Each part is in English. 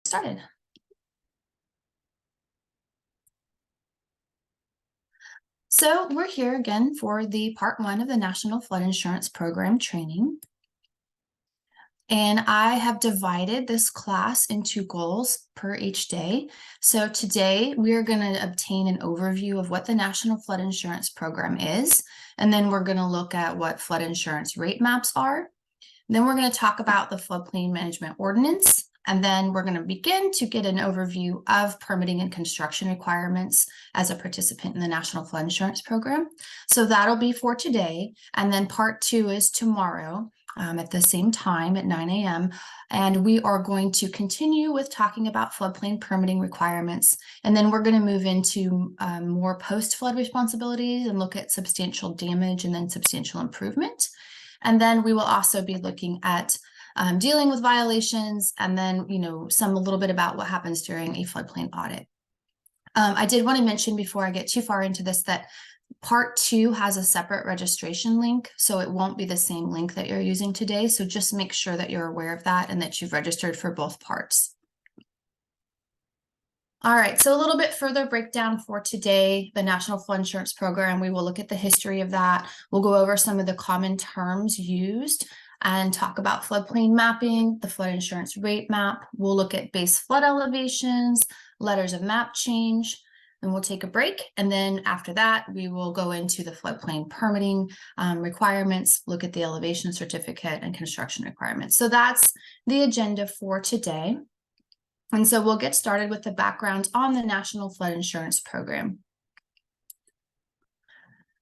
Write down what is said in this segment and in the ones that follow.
started. So we're here again for the part 1 of the National Flood Insurance Program training. And I have divided this class into goals per each day. So today we are going to obtain an overview of what the National Flood Insurance Program is. And then we're going to look at what flood insurance rate maps are. Then we're going to talk about the floodplain management ordinance. And then we're going to begin to get an overview of permitting and construction requirements as a participant in the National Flood Insurance Program. So that'll be for today. And then part 2 is tomorrow at the same time at 9 a.m. And we are going to continue with talking about floodplain permitting requirements. And then we're going to move into more post-flood responsibilities and look at substantial damage and then substantial improvement. And then we will also be looking at dealing with violations, and then, a little bit about what happens during a floodplain audit. I did want to mention before I get too far into this that part 2 has a separate registration link, so it won't be the same link that you're using today. So just make sure that you're aware of that and that you've registered for both parts. All right, so a little bit further breakdown for today, the National Flood Insurance Program. We will look at the history of that. We'll go over some of the common terms used and talk about floodplain mapping, the flood insurance rate map. We'll look at base flood elevations, letters of map change, and we'll take a break. And then after that, we will go into the floodplain permitting requirements, look at the elevation certificate and construction requirements. So that's the agenda for today. And so we'll get started with the background on the National Flood Insurance Program.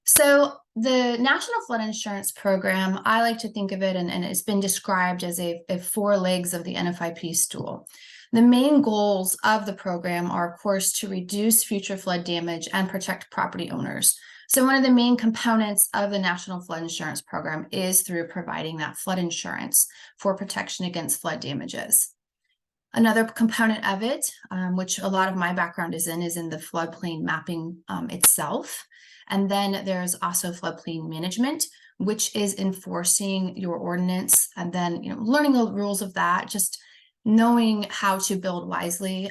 So the National Flood Insurance Program, I like to think of it, and it's been described as a 4 legs of the NFIP stool. The main goals of the program are, of course, to reduce future flood damage and protect property owners. So one of the main components of the National Flood Insurance Program is through providing that flood insurance for protection against flood damages. Another component of it, which a lot of my background is in the floodplain mapping itself. And then there's also floodplain management, which is enforcing your ordinance, and then learning the rules of that, just knowing how to build wisely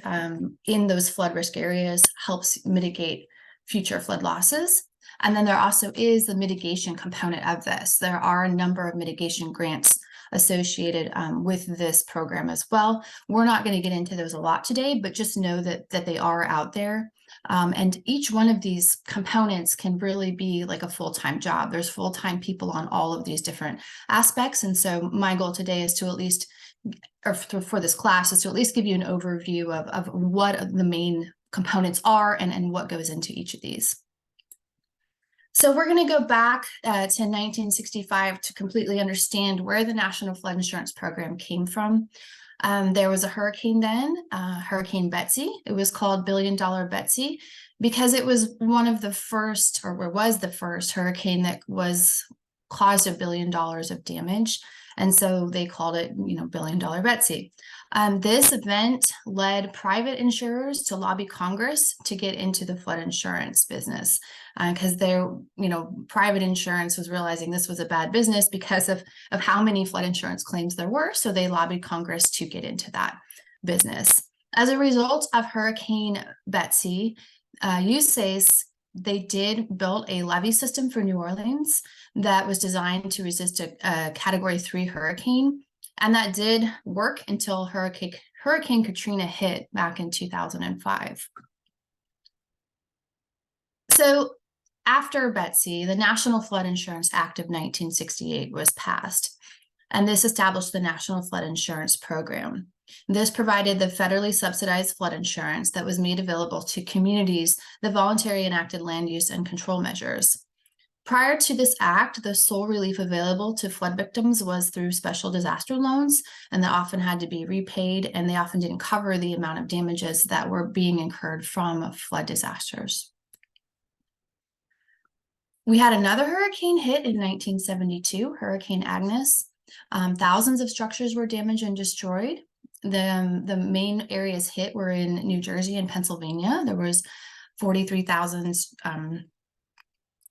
in those flood risk areas helps mitigate future flood losses. And then there also is the mitigation component of this. There are a number of mitigation grants associated with this program as well. We're not going to get into those a lot today, but just know that they are out there. And each one of these components can really be like a full-time job. There's full-time people on all of these different aspects. And so my goal today is to at least, or for this class, is to at least give you an overview of what the main components are and what goes into each of these. So we're going to go back to 1965 to completely understand where the National Flood Insurance Program came from. There was a hurricane then, Hurricane Betsy. It was called $1 Billion Betsy because it was one of the first, or was the first hurricane that caused $1 billion of damage. And so they called it, $1 Billion Betsy. This event led private insurers to lobby Congress to get into the flood insurance business because private insurance was realizing this was a bad business because of how many flood insurance claims there were. So they lobbied Congress to get into that business. As a result of Hurricane Betsy, USAIS, they did build a levee system for New Orleans that was designed to resist a Category 3 hurricane. And that did work until Hurricane Katrina hit back in 2005. So after Betsy, the National Flood Insurance Act of 1968 was passed, and this established the National Flood Insurance Program. This provided the federally subsidized flood insurance that was made available to communities that voluntarily enacted land use and control measures. Prior to this act, the sole relief available to flood victims was through special disaster loans, and that often had to be repaid, and they often didn't cover the amount of damages that were being incurred from flood disasters. We had another hurricane hit in 1972, Hurricane Agnes. Thousands of structures were damaged and destroyed. The main areas hit were in New Jersey and Pennsylvania. There was 43,000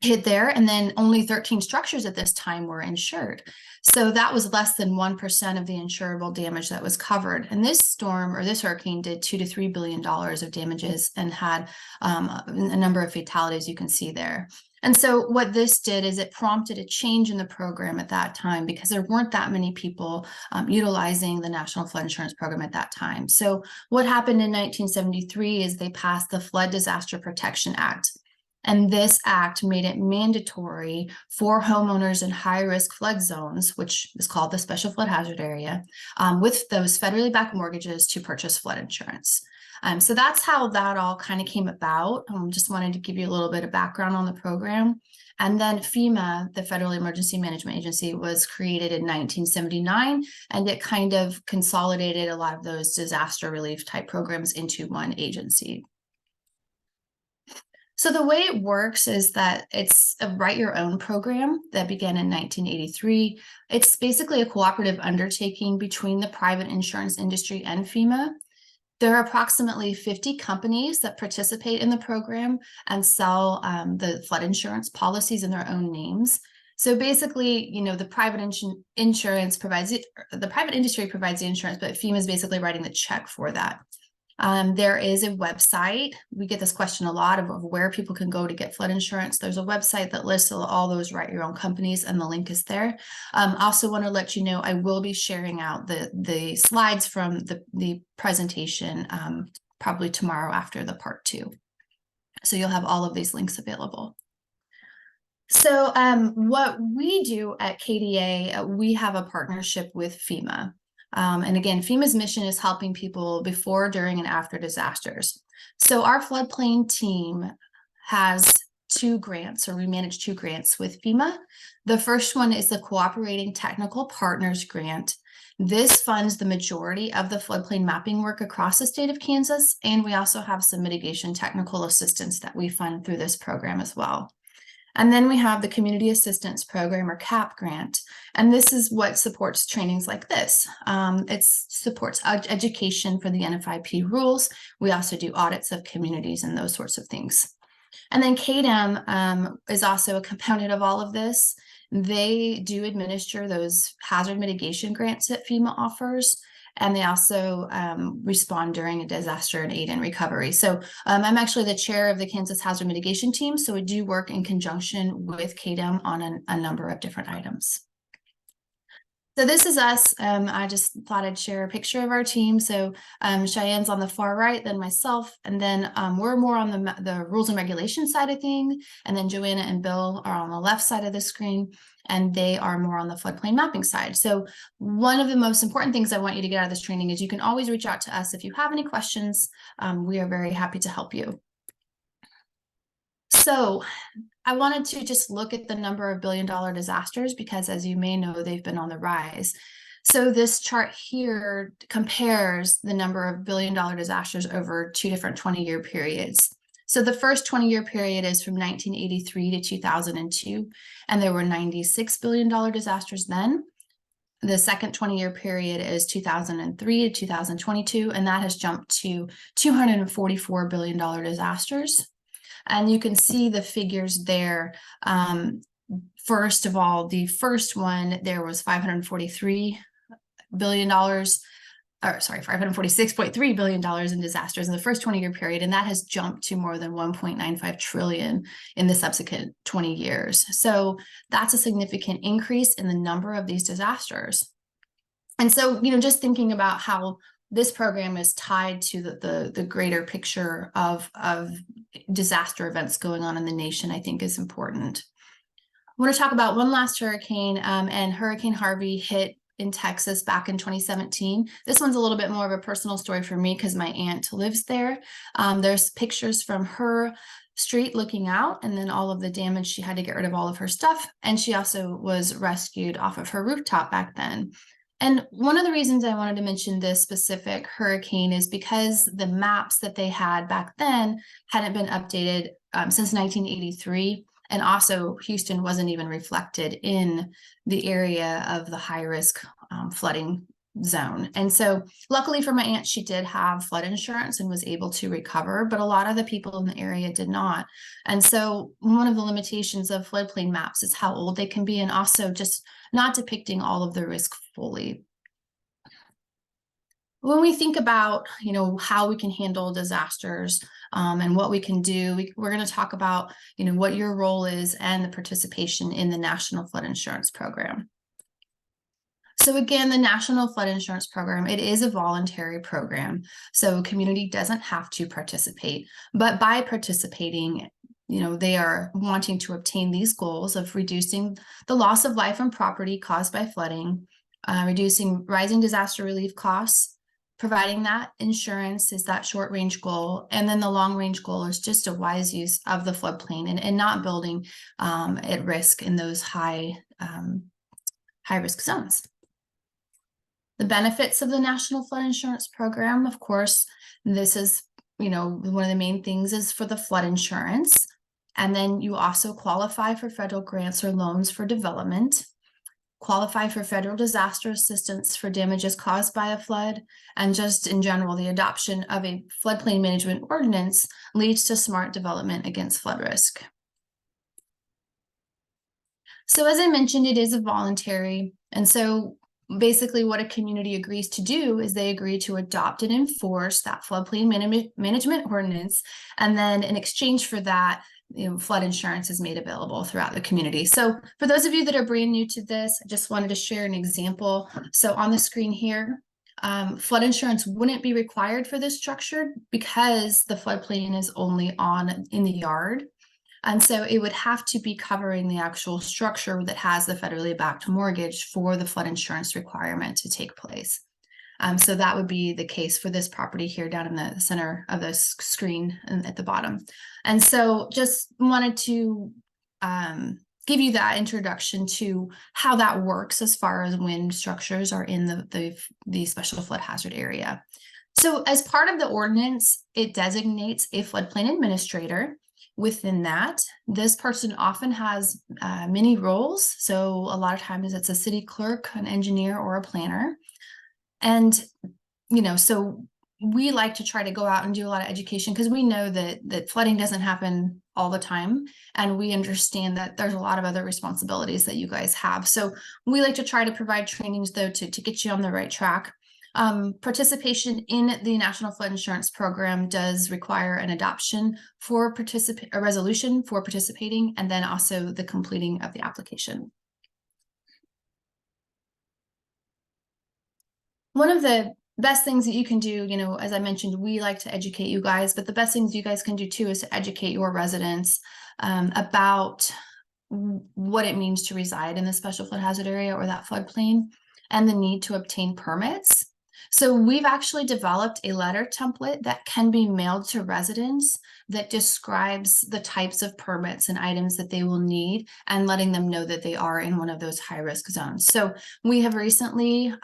hit there, and then only 13 structures at this time were insured. So that was less than 1% of the insurable damage that was covered. And this storm, or this hurricane, did $2 to $3 billion of damages and had a number of fatalities you can see there. And so what this did is it prompted a change in the program at that time, because there weren't that many people utilizing the National Flood Insurance Program at that time. So what happened in 1973 is they passed the Flood Disaster Protection Act. And this act made it mandatory for homeowners in high-risk flood zones, which is called the Special Flood Hazard Area, with those federally backed mortgages to purchase flood insurance. So that's how that all kind of came about. Just wanted to give you a little bit of background on the program. And then FEMA, the Federal Emergency Management Agency, was created in 1979, and it kind of consolidated a lot of those disaster relief type programs into one agency. So the way it works is that it's a Write Your Own program that began in 1983. It's basically a cooperative undertaking between the private insurance industry and FEMA. There are approximately 50 companies that participate in the program and sell the flood insurance policies in their own names. So basically, the private insurance provides it, the private industry provides the insurance, but FEMA is basically writing the check for that. There is a website. We get this question a lot of where people can go to get flood insurance. There's a website that lists all those Write Your Own companies, and the link is there. I also want to let you know I will be sharing out the slides from the presentation probably tomorrow after the part 2. So you'll have all of these links available. So what we do at KDA, we have a partnership with FEMA. And again, FEMA's mission is helping people before, during, and after disasters. So our floodplain team has 2 grants, or we manage 2 grants with FEMA. The first one is the Cooperating Technical Partners Grant. This funds the majority of the floodplain mapping work across the state of Kansas, and we also have some mitigation technical assistance that we fund through this program as well. And then we have the Community Assistance Program, or CAP grant, and this is what supports trainings like this. It supports education for the NFIP rules. We also do audits of communities and those sorts of things. And then KDEM is also a component of all of this. They do administer those hazard mitigation grants that FEMA offers, and they also respond during a disaster and aid and recovery. So I'm actually the chair of the Kansas Hazard Mitigation Team, so we do work in conjunction with KDEM on a number of different items. So this is us. I just thought I'd share a picture of our team. So Cheyenne's on the far right, then myself, and then we're more on the rules and regulations side of things, and then Joanna and Bill are on the left side of the screen, and they are more on the floodplain mapping side. So one of the most important things I want you to get out of this training is you can always reach out to us if you have any questions. We are very happy to help you. So I wanted to just look at the number of billion-dollar disasters, because as you may know, they've been on the rise. So this chart here compares the number of billion-dollar disasters over 2 different 20-year periods. So the first 20-year period is from 1983 to 2002, and there were $96 billion disasters then. The second 20-year period is 2003 to 2022, and that has jumped to $244 billion disasters. And you can see the figures there. First of all, the first one, there was $543 billion, or sorry, $546.3 billion in disasters in the first 20-year period, and that has jumped to more than $1.95 trillion in the subsequent 20 years. So that's a significant increase in the number of these disasters. And so, just thinking about how this program is tied to the greater picture of disaster events going on in the nation, I think is important. I want to talk about one last hurricane, and Hurricane Harvey hit in Texas back in 2017. This one's a little bit more of a personal story for me because my aunt lives there. There's pictures from her street looking out, and then all of the damage. She had to get rid of all of her stuff, and she also was rescued off of her rooftop back then. And one of the reasons I wanted to mention this specific hurricane is because the maps that they had back then hadn't been updated since 1983. And also Houston wasn't even reflected in the area of the high risk flooding zone. And so luckily for my aunt, she did have flood insurance and was able to recover, but a lot of the people in the area did not. And so one of the limitations of floodplain maps is how old they can be, and also just not depicting all of the risk fully. When we think about, how we can handle disasters and what we can do, we're going to talk about, what your role is and the participation in the National Flood Insurance Program. So again, the National Flood Insurance Program, it is a voluntary program. So community doesn't have to participate, but by participating, they are wanting to obtain these goals of reducing the loss of life and property caused by flooding, reducing rising disaster relief costs, providing that insurance is that short range goal. And then the long range goal is just a wise use of the floodplain and not building at risk in those high risk zones. The benefits of the National Flood Insurance Program, of course, this is, one of the main things is for the flood insurance. And then you also qualify for federal grants or loans for development, qualify for federal disaster assistance for damages caused by a flood, and just in general, the adoption of a floodplain management ordinance leads to smart development against flood risk. So as I mentioned, it is a voluntary, and so basically what a community agrees to do is they agree to adopt and enforce that floodplain management ordinance, and then in exchange for that, flood insurance is made available throughout the community. So for those of you that are brand new to this, I just wanted to share an example. So on the screen here, flood insurance wouldn't be required for this structure because the floodplain is only in the yard. And so it would have to be covering the actual structure that has the federally backed mortgage for the flood insurance requirement to take place. So that would be the case for this property here down in the center of the screen and at the bottom. And so just wanted to give you that introduction to how that works as far as when structures are in the special flood hazard area. So as part of the ordinance, it designates a floodplain administrator. Within that, this person often has many roles. So a lot of times it's a city clerk, an engineer, or a planner. And, so we like to try to go out and do a lot of education because we know that flooding doesn't happen all the time. And we understand that there's a lot of other responsibilities that you guys have. So we like to try to provide trainings, though, to get you on the right track. Participation in the National Flood Insurance Program does require an adoption for a resolution for participating, and then also the completing of the application. One of the best things that you can do, as I mentioned, we like to educate you guys, but the best things you guys can do too is to educate your residents about what it means to reside in the special flood hazard area or that floodplain and the need to obtain permits. So we've actually developed a letter template that can be mailed to residents that describes the types of permits and items that they will need and letting them know that they are in one of those high-risk zones. So we have recently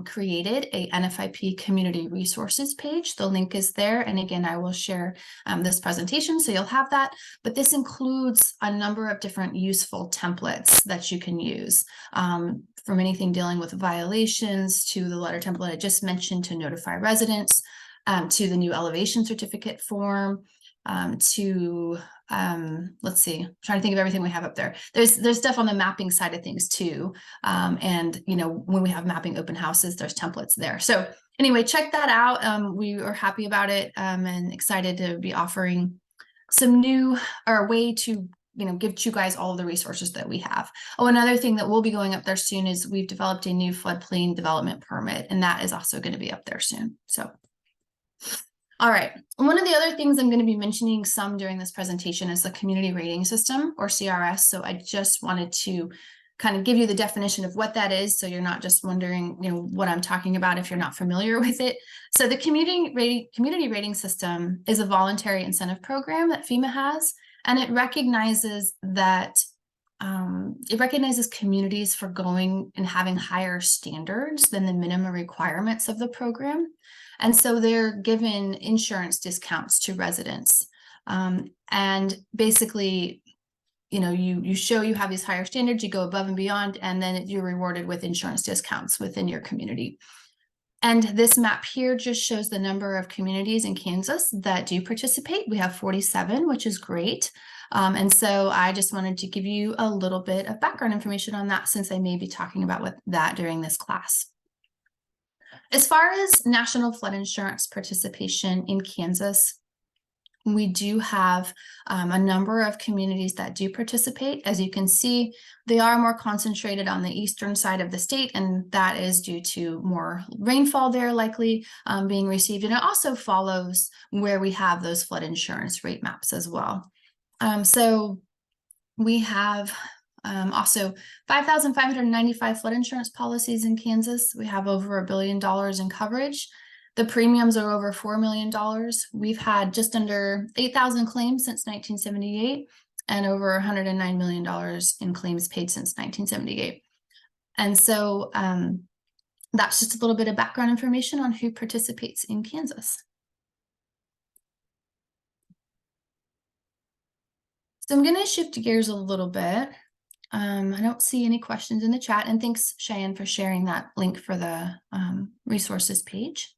created a NFIP community resources page. The link is there. And again, I will share this presentation so you'll have that. But this includes a number of different useful templates that you can use. From anything dealing with violations to the letter template I just mentioned to notify residents, to the new elevation certificate form, to let's see, I'm trying to think of everything we have up there. There's stuff on the mapping side of things too. And when we have mapping open houses, there's templates there. So anyway, check that out. We are happy about it and excited to be offering some new or a way to give you guys all of the resources that we have. Oh, another thing that will be going up there soon is we've developed a new floodplain development permit, and that is also going to be up there soon. So, all right. One of the other things I'm going to be mentioning some during this presentation is the community rating system, or CRS. So I just wanted to kind of give you the definition of what that is, so you're not just wondering, what I'm talking about if you're not familiar with it. So the community rating system is a voluntary incentive program that FEMA has. And it recognizes that communities for going and having higher standards than the minimum requirements of the program. And so they're given insurance discounts to residents. And basically, you show you have these higher standards, you go above and beyond, and then you're rewarded with insurance discounts within your community. And this map here just shows the number of communities in Kansas that do participate. We have 47, which is great. And so I just wanted to give you a little bit of background information on that, since I may be talking about that during this class. As far as national flood insurance participation in Kansas, we do have a number of communities that do participate. As you can see, they are more concentrated on the eastern side of the state, and that is due to more rainfall there likely being received. And it also follows where we have those flood insurance rate maps as well. So we have also 5,595 flood insurance policies in Kansas. We have over $1 billion in coverage. The premiums are over $4 million. We've had just under 8,000 claims since 1978 and over $109 million in claims paid since 1978. And so that's just a little bit of background information on who participates in Kansas. So I'm going to shift gears a little bit. I don't see any questions in the chat, and thanks, Cheyenne, for sharing that link for the resources page.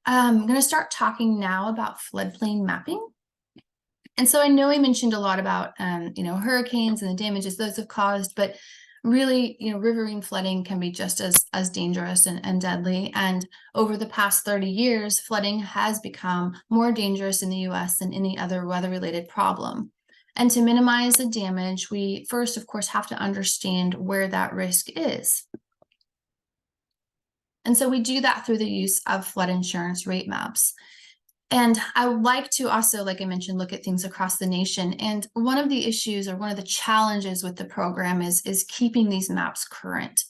I'm going to start talking now about floodplain mapping. And so I know I mentioned a lot about, hurricanes and the damages those have caused, but really, riverine flooding can be just as dangerous and deadly. And over the past 30 years, flooding has become more dangerous in the US than any other weather-related problem. And to minimize the damage, we first, of course, have to understand where that risk is. And so we do that through the use of flood insurance rate maps. And I would like to also, like I mentioned, look at things across the nation. And one of the issues, or one of the challenges with the program, is keeping these maps current.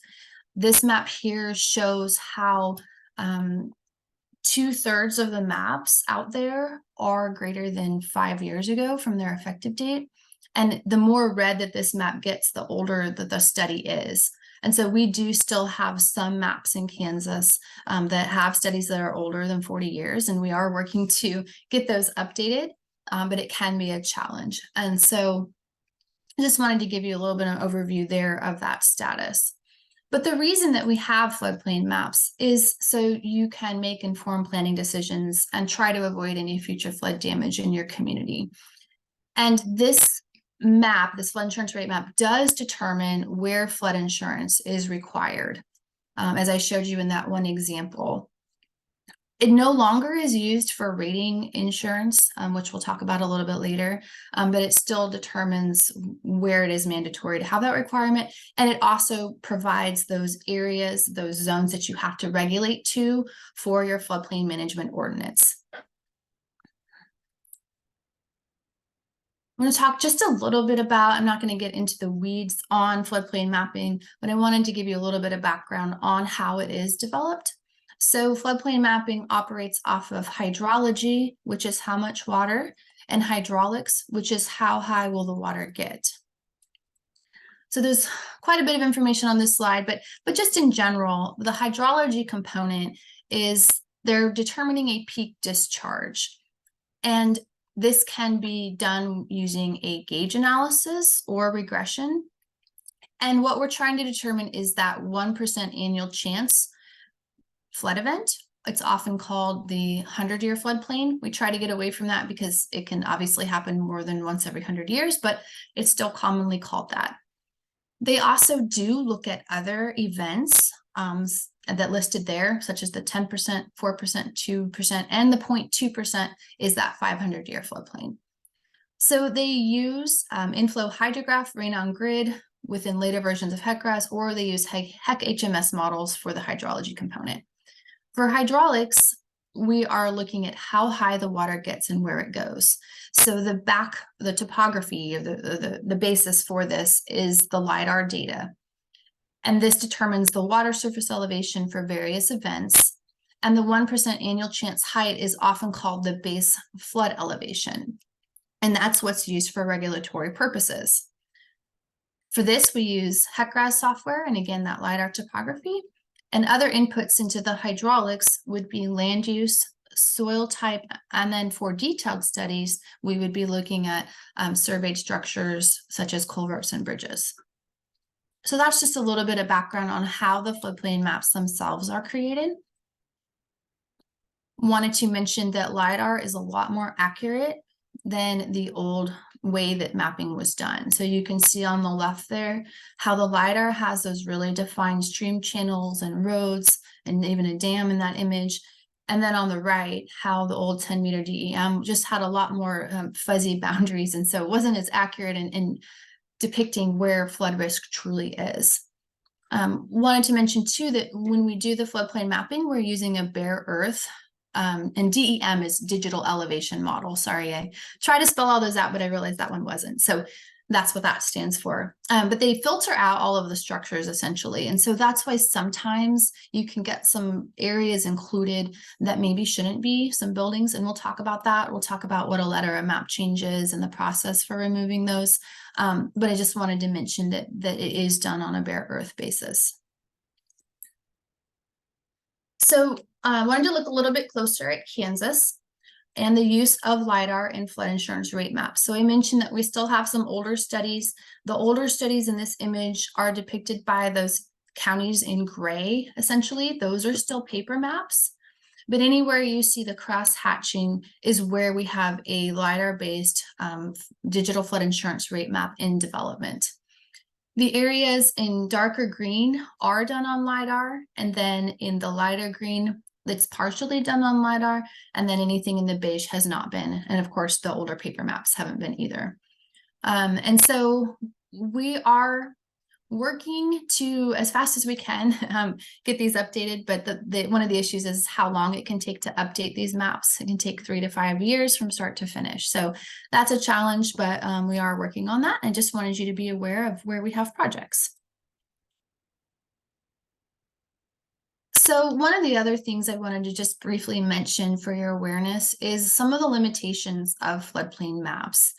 This map here shows how 2/3 of the maps out there are greater than 5 years ago from their effective date. And the more red that this map gets, the older that the study is. And so we do still have some maps in Kansas that have studies that are older than 40 years, and we are working to get those updated, but it can be a challenge. And so I just wanted to give you a little bit of an overview there of that status. But the reason that we have floodplain maps is so you can make informed planning decisions and try to avoid any future flood damage in your community. And this map, this flood insurance rate map, does determine where flood insurance is required, as I showed you in that one example. It no longer is used for rating insurance, which we'll talk about a little bit later, but it still determines where it is mandatory to have that requirement. And it also provides those areas, those zones that you have to regulate to for your floodplain management ordinance. I'm going to talk just a little bit about, I'm not going to get into the weeds on floodplain mapping, but I wanted to give you a little bit of background on how it is developed. So floodplain mapping operates off of hydrology, which is how much water, and hydraulics, which is how high will the water get. So there's quite a bit of information on this slide, but just in general, the hydrology component is they're determining a peak discharge. And this can be done using a gauge analysis or regression. And what we're trying to determine is that 1% annual chance flood event. It's often called the 100-year floodplain. We try to get away from that because it can obviously happen more than once every 100 years, but it's still commonly called that. They also do look at other events that listed there, such as the 10%, 4%, 2%, and the 0.2% is that 500-year floodplain. So they use inflow hydrograph, rain on grid within later versions of HEC-RAS, or they use HEC-HMS models for the hydrology component. For hydraulics, we are looking at how high the water gets and where it goes. So the topography, or the basis for this is the LIDAR data. And this determines the water surface elevation for various events. And the 1% annual chance height is often called the base flood elevation. And that's what's used for regulatory purposes. For this, we use HEC-RAS software, and again, that LIDAR topography. And other inputs into the hydraulics would be land use, soil type, and then for detailed studies, we would be looking at surveyed structures such as culverts and bridges. So that's just a little bit of background on how the floodplain maps themselves are created. Wanted to mention that LiDAR is a lot more accurate than the old way that mapping was done. So you can see on the left there how the LiDAR has those really defined stream channels and roads and even a dam in that image. And then on the right, how the old 10-meter DEM just had a lot more fuzzy boundaries. And so it wasn't as accurate in depicting where flood risk truly is. Wanted to mention too that when we do the floodplain mapping, we're using a bare earth. And DEM is digital elevation model. Sorry, I tried to spell all those out, but I realized that one wasn't. So that's what that stands for. But they filter out all of the structures essentially. And so that's why sometimes you can get some areas included that maybe shouldn't be, some buildings, and we'll talk about that. We'll talk about what a letter of map change is and the process for removing those. But I just wanted to mention that it is done on a bare earth basis. So I wanted to look a little bit closer at Kansas and the use of LiDAR in flood insurance rate maps. So I mentioned that we still have some older studies. The older studies in this image are depicted by those counties in gray, essentially. Those are still paper maps. But anywhere you see the cross hatching is where we have a LiDAR-based digital flood insurance rate map in development. The areas in darker green are done on LiDAR, and then in the lighter green, it's partially done on LiDAR, and then anything in the beige has not been. And of course, the older paper maps haven't been either. And so we are working to, as fast as we can, get these updated, but one of the issues is how long it can take to update these maps. It can take 3 to 5 years from start to finish. So that's a challenge, but we are working on that. I just wanted you to be aware of where we have projects. So one of the other things I wanted to just briefly mention for your awareness is some of the limitations of floodplain maps.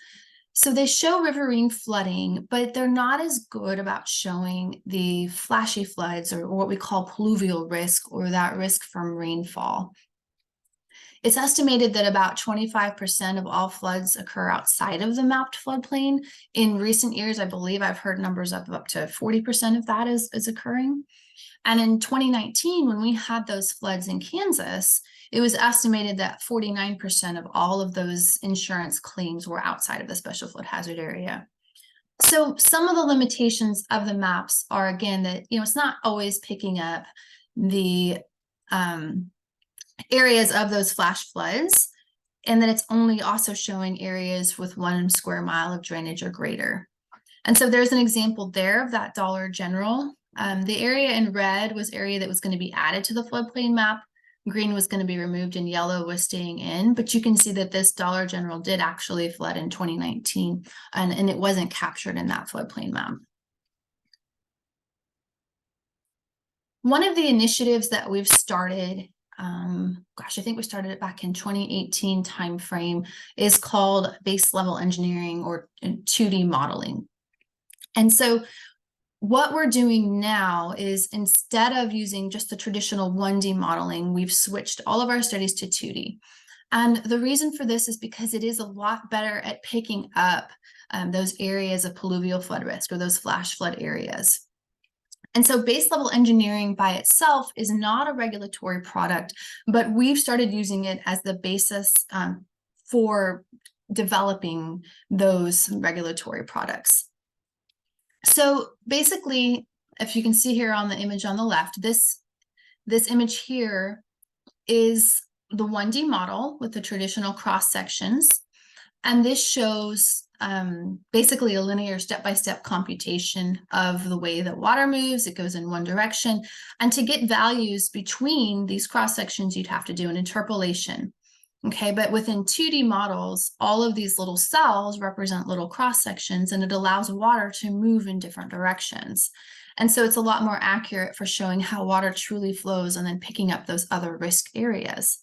So they show riverine flooding, but they're not as good about showing the flashy floods or what we call pluvial risk, or that risk from rainfall. It's estimated that about 25% of all floods occur outside of the mapped floodplain. In recent years, I believe I've heard numbers up to 40% of that is occurring. And in 2019, when we had those floods in Kansas, it was estimated that 49% of all of those insurance claims were outside of the special flood hazard area. So some of the limitations of the maps are, again, that it's not always picking up the areas of those flash floods, and that it's only also showing areas with 1 square mile of drainage or greater. And so there's an example there of that Dollar General. The area in red was area that was going to be added to the floodplain map. Green was going to be removed and yellow was staying in. But you can see that this Dollar General did actually flood in 2019, and it wasn't captured in that floodplain map. One of the initiatives that we've started, I think we started it back in 2018 timeframe, is called base level engineering, or 2D modeling. And so what we're doing now is, instead of using just the traditional 1D modeling, we've switched all of our studies to 2D. And the reason for this is because it is a lot better at picking up those areas of pluvial flood risk, or those flash flood areas. And so base level engineering by itself is not a regulatory product, but we've started using it as the basis for developing those regulatory products. So basically, if you can see here on the image on the left, this image here is the 1D model with the traditional cross sections. And this shows basically a linear step-by-step computation of the way that water moves. It goes in one direction. And to get values between these cross sections, you'd have to do an interpolation. Okay, but within 2D models, all of these little cells represent little cross sections, and it allows water to move in different directions. And so it's a lot more accurate for showing how water truly flows and then picking up those other risk areas.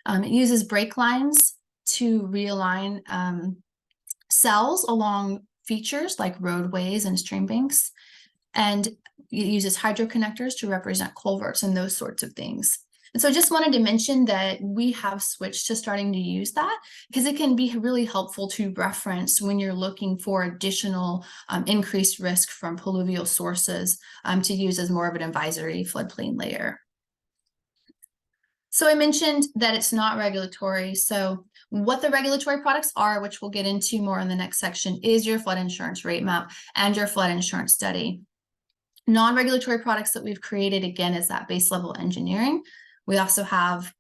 It uses break lines to realign cells along features like roadways and stream banks, and it uses hydroconnectors to represent culverts and those sorts of things. And so I just wanted to mention that we have switched to starting to use that, because it can be really helpful to reference when you're looking for additional increased risk from pluvial sources to use as more of an advisory floodplain layer. So I mentioned that it's not regulatory. So what the regulatory products are, which we'll get into more in the next section, is your flood insurance rate map and your flood insurance study. Non-regulatory products that we've created, again, is that base level engineering. We also have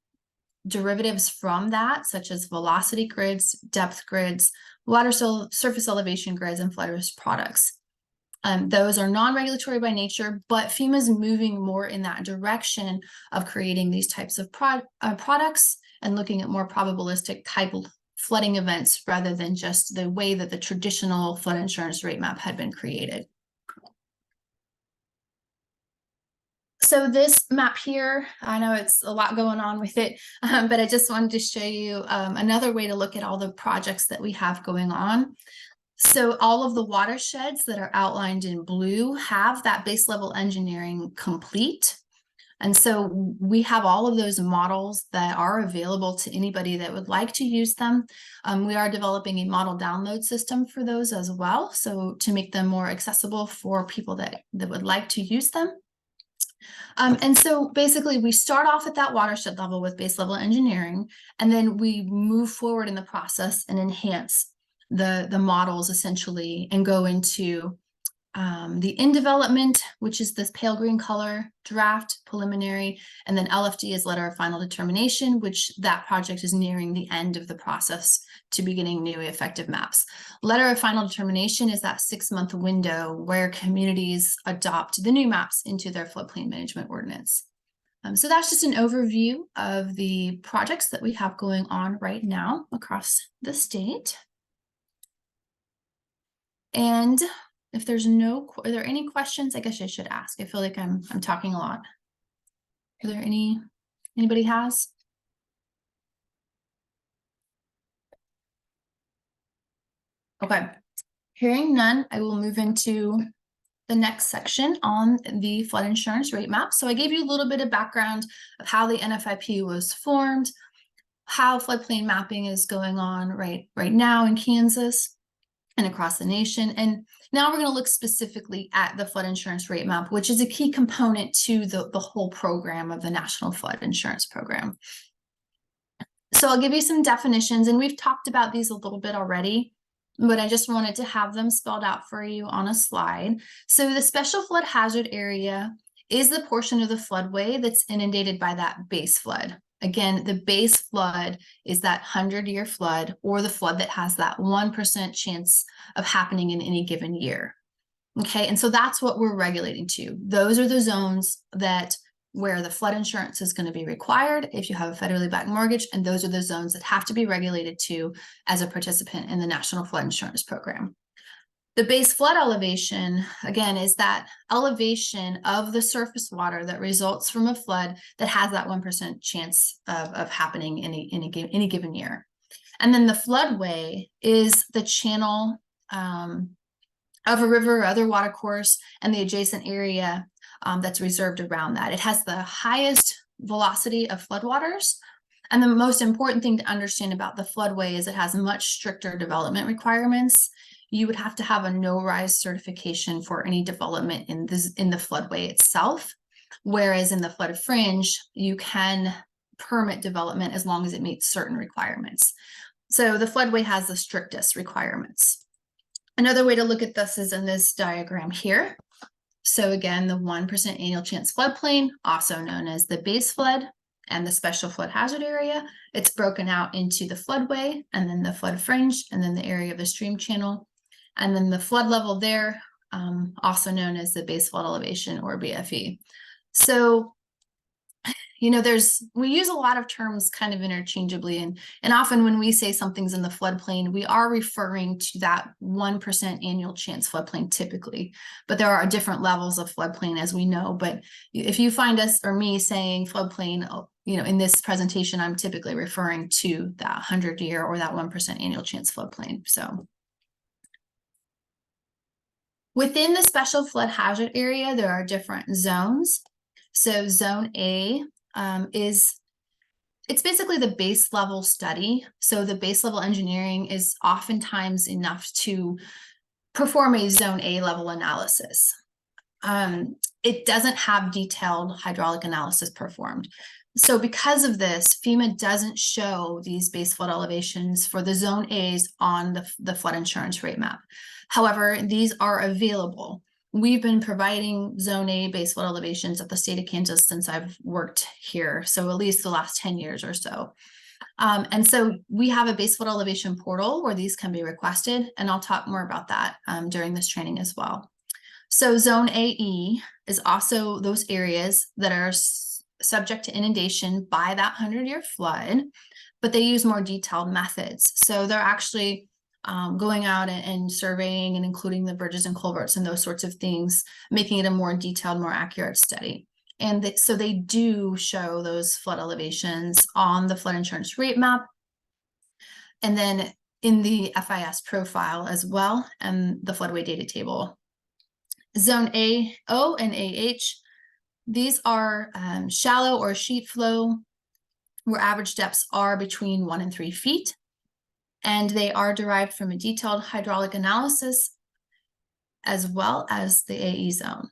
derivatives from that, such as velocity grids, depth grids, water surface elevation grids, and flood risk products. Those are non-regulatory by nature, but FEMA is moving more in that direction of creating these types of products and looking at more probabilistic type of flooding events rather than just the way that the traditional flood insurance rate map had been created. So this map here, I know it's a lot going on with it, but I just wanted to show you another way to look at all the projects that we have going on. So all of the watersheds that are outlined in blue have that base level engineering complete. And so we have all of those models that are available to anybody that would like to use them. We are developing a model download system for those as well, so to make them more accessible for people that would like to use them. And so basically we start off at that watershed level with base level engineering, and then we move forward in the process and enhance the models essentially and go into the in development, which is this pale green color, draft, preliminary, and then LFD is letter of final determination, which that project is nearing the end of the process to beginning new effective maps. Letter of final determination is that 6-month window where communities adopt the new maps into their floodplain management ordinance. So that's just an overview of the projects that we have going on right now across the state. And if there's are there any questions? I guess I should ask. I feel like I'm talking a lot. Are there anybody has? Okay, hearing none, I will move into the next section on the flood insurance rate map. So I gave you a little bit of background of how the NFIP was formed, how floodplain mapping is going on right now in Kansas and across the nation. And now we're going to look specifically at the flood insurance rate map, which is a key component to the whole program of the National Flood Insurance Program. So I'll give you some definitions, and we've talked about these a little bit already, but I just wanted to have them spelled out for you on a slide. So the special flood hazard area is the portion of the floodway that's inundated by that base flood. Again, the base flood is that 100-year flood, or the flood that has that 1% chance of happening in any given year. Okay, and so that's what we're regulating to. Those are the zones where the flood insurance is going to be required if you have a federally backed mortgage, and those are the zones that have to be regulated to as a participant in the National Flood Insurance Program. The base flood elevation, again, is that elevation of the surface water that results from a flood that has that 1% chance of happening in any given year. And then the floodway is the channel of a river or other water course and the adjacent area that's reserved around that. It has the highest velocity of floodwaters. And the most important thing to understand about the floodway is it has much stricter development requirements. You would have to have a no-rise certification for any development in the floodway itself, whereas in the flood fringe, you can permit development as long as it meets certain requirements. So the floodway has the strictest requirements. Another way to look at this is in this diagram here. So again, the 1% annual chance floodplain, also known as the base flood and the special flood hazard area, it's broken out into the floodway and then the flood fringe and then the area of the stream channel. And then the flood level there, also known as the base flood elevation or BFE. So, you know, we use a lot of terms kind of interchangeably, and often when we say something's in the floodplain, we are referring to that 1% annual chance floodplain typically, but there are different levels of floodplain, as we know. But if you find us or me saying floodplain, you know, in this presentation, I'm typically referring to that 100-year or that 1% annual chance floodplain. So within the special flood hazard area, there are different zones. So zone A it's basically the base level study. So the base level engineering is oftentimes enough to perform a zone A level analysis. It doesn't have detailed hydraulic analysis performed. So because of this, FEMA doesn't show these base flood elevations for the zone A's on the flood insurance rate map. However, these are available. We've been providing zone A base flood elevations at the state of Kansas since I've worked here. So at least the last 10 years or so. And so we have a base flood elevation portal where these can be requested, and I'll talk more about that during this training as well. So zone AE is also those areas that are subject to inundation by that 100-year flood, but they use more detailed methods. So they're actually going out and surveying and including the bridges and culverts and those sorts of things, making it a more detailed, more accurate study. And so they do show those flood elevations on the flood insurance rate map, and then in the FIS profile as well, and the floodway data table. Zone AO and AH, these are shallow or sheet flow where average depths are between 1 and 3 feet. And they are derived from a detailed hydraulic analysis as well as the AE zone.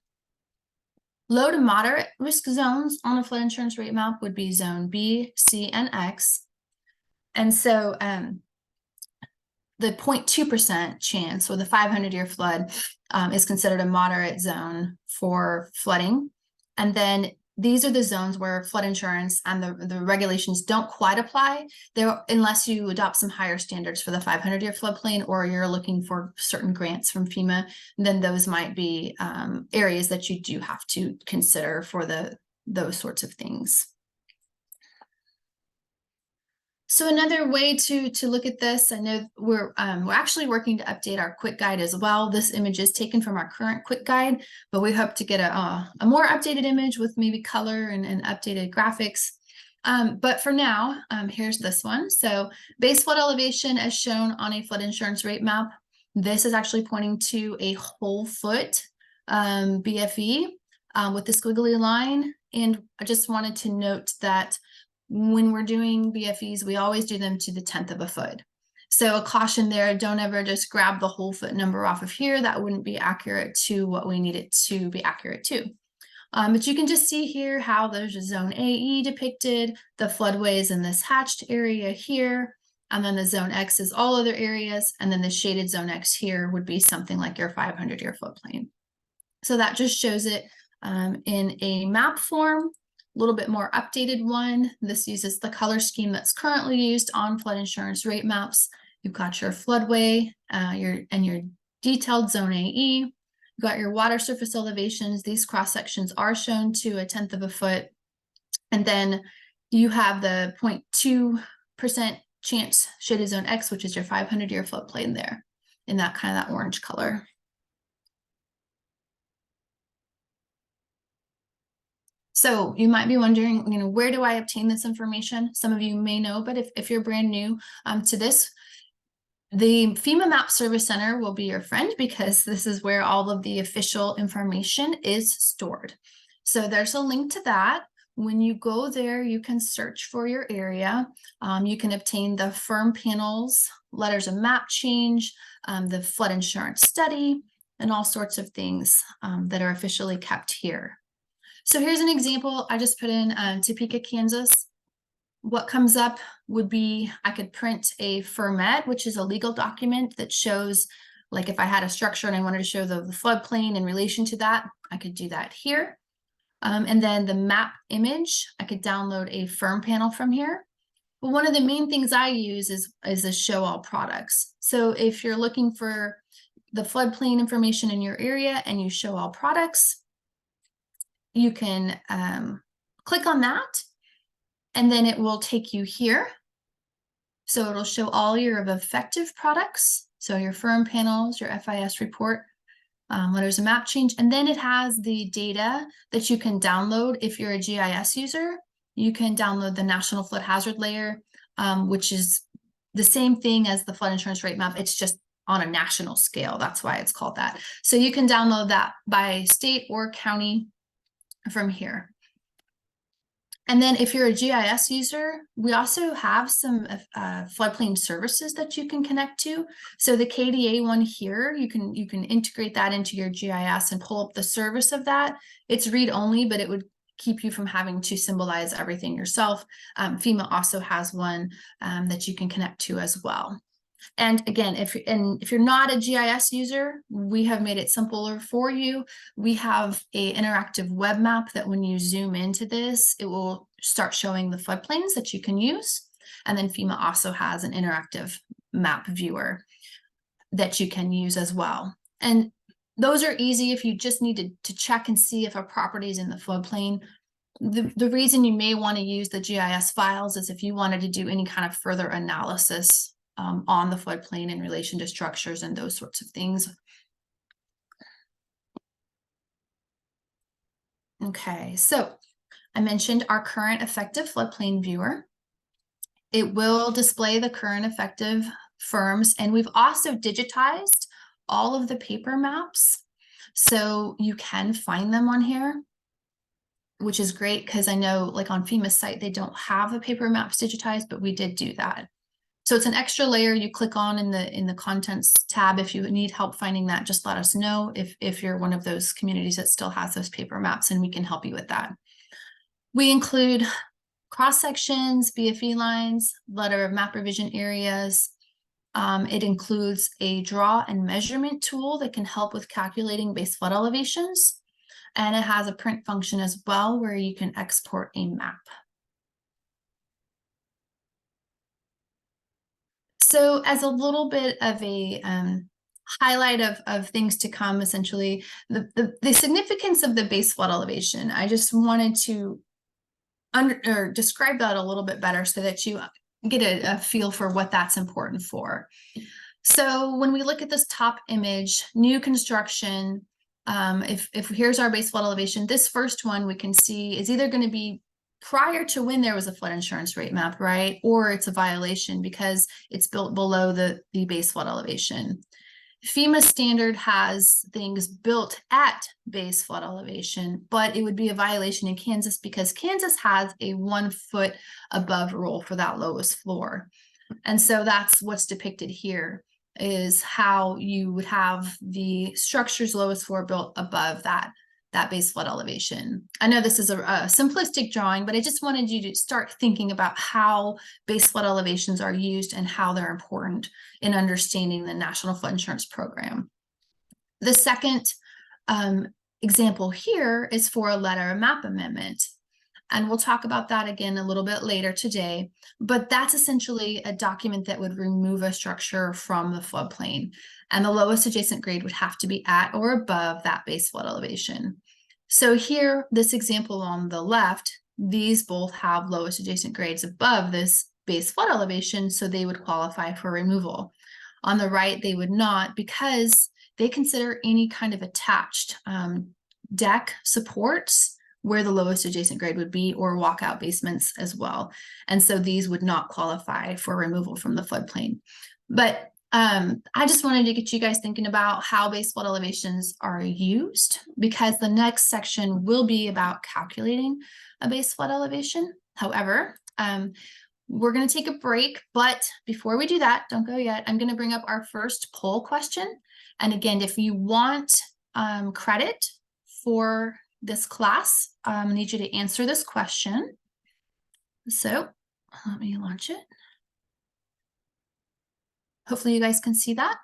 Low to moderate risk zones on a flood insurance rate map would be zone B, C, and X. And so the 0.2% chance, or the 500-year flood, is considered a moderate zone for flooding. And then these are the zones where flood insurance and the regulations don't quite apply there unless you adopt some higher standards for the 500-year floodplain, or you're looking for certain grants from FEMA. Then those might be areas that you do have to consider for those sorts of things. So another way to look at this, I know we're actually working to update our quick guide as well. This image is taken from our current quick guide, but we hope to get a more updated image with maybe color and updated graphics. But for now, here's this one. So base flood elevation as shown on a flood insurance rate map. This is actually pointing to a whole foot BFE with the squiggly line. And I just wanted to note that when we're doing BFEs, we always do them to the 10th of a foot. So a caution there, don't ever just grab the whole foot number off of here. That wouldn't be accurate to what we need it to be accurate to. But you can just see here how there's a zone AE depicted, the floodways in this hatched area here, and then the zone X is all other areas, and then the shaded zone X here would be something like your 500-year floodplain. So that just shows it in a map form. A little bit more updated one. This uses the color scheme that's currently used on flood insurance rate maps. You've got your floodway, your detailed zone AE. You've got your water surface elevations. These cross sections are shown to a 10th of a foot. And then you have the 0.2% chance shaded zone X, which is your 500-year floodplain there in that kind of that orange color. So you might be wondering, where do I obtain this information? Some of you may know, but if you're brand new to this, the FEMA Map Service Center will be your friend, because this is where all of the official information is stored. So there's a link to that. When you go there, you can search for your area. You can obtain the firm panels, letters of map change, the flood insurance study, and all sorts of things that are officially kept here. So here's an example I just put in Topeka, Kansas. What comes up would be, I could print a FIRMED, which is a legal document that shows, like if I had a structure and I wanted to show the floodplain in relation to that, I could do that here. And then the map image, I could download a firm panel from here. But one of the main things I use is a show all products. So if you're looking for the floodplain information in your area and you show all products, you can click on that, and then it will take you here. So it'll show all your effective products. So your firm panels, your FIS report, letters of map change, and then it has the data that you can download. If you're a GIS user, you can download the National Flood Hazard Layer, which is the same thing as the flood insurance rate map. It's just on a national scale. That's why it's called that. So you can download that by state or county from here. And then if you're a GIS user, we also have some floodplain services that you can connect to. So the KDA one here, you can integrate that into your GIS and pull up the service of that. It's read only, but it would keep you from having to symbolize everything yourself. FEMA also has one that you can connect to as well. And again, if you're not a GIS user, we have made it simpler for you. We have an interactive web map that when you zoom into this, it will start showing the floodplains that you can use. And then FEMA also has an interactive map viewer that you can use as well. And those are easy if you just need to check and see if a property is in the floodplain. The reason you may want to use the GIS files is if you wanted to do any kind of further analysis on the floodplain in relation to structures and those sorts of things. Okay, so I mentioned our current effective floodplain viewer. It will display the current effective firms, and we've also digitized all of the paper maps, so you can find them on here, which is great because I know like on FEMA's site, they don't have the paper maps digitized, but we did do that. So it's an extra layer you click on in the contents tab. If you need help finding that, just let us know if you're one of those communities that still has those paper maps, and we can help you with that. We include cross sections, BFE lines, letter of map revision areas. It includes a draw and measurement tool that can help with calculating base flood elevations. And it has a print function as well where you can export a map. So as a little bit of a highlight of things to come, essentially, the significance of the base flood elevation, I just wanted to describe that a little bit better so that you get a feel for what that's important for. So when we look at this top image, new construction, if here's our base flood elevation, this first one we can see is either going to be prior to when there was a flood insurance rate map, right? Or it's a violation because it's built below the base flood elevation. FEMA standard has things built at base flood elevation, but it would be a violation in Kansas because Kansas has a 1 foot above rule for that lowest floor. And so that's what's depicted here, is how you would have the structure's lowest floor built above that base flood elevation. I know this is a simplistic drawing, but I just wanted you to start thinking about how base flood elevations are used and how they're important in understanding the National Flood Insurance Program. The second example here is for a letter of map amendment. And we'll talk about that again a little bit later today, but that's essentially a document that would remove a structure from the floodplain, and the lowest adjacent grade would have to be at or above that base flood elevation. So here, this example on the left, these both have lowest adjacent grades above this base flood elevation, so they would qualify for removal. On the right, they would not, because they consider any kind of attached deck supports where the lowest adjacent grade would be, or walkout basements as well. And so these would not qualify for removal from the floodplain. But I just wanted to get you guys thinking about how base flood elevations are used, because the next section will be about calculating a base flood elevation. However, we're going to take a break, but before we do that, don't go yet, I'm going to bring up our first poll question. And again, if you want credit for this class, I need you to answer this question. So let me launch it. Hopefully you guys can see that.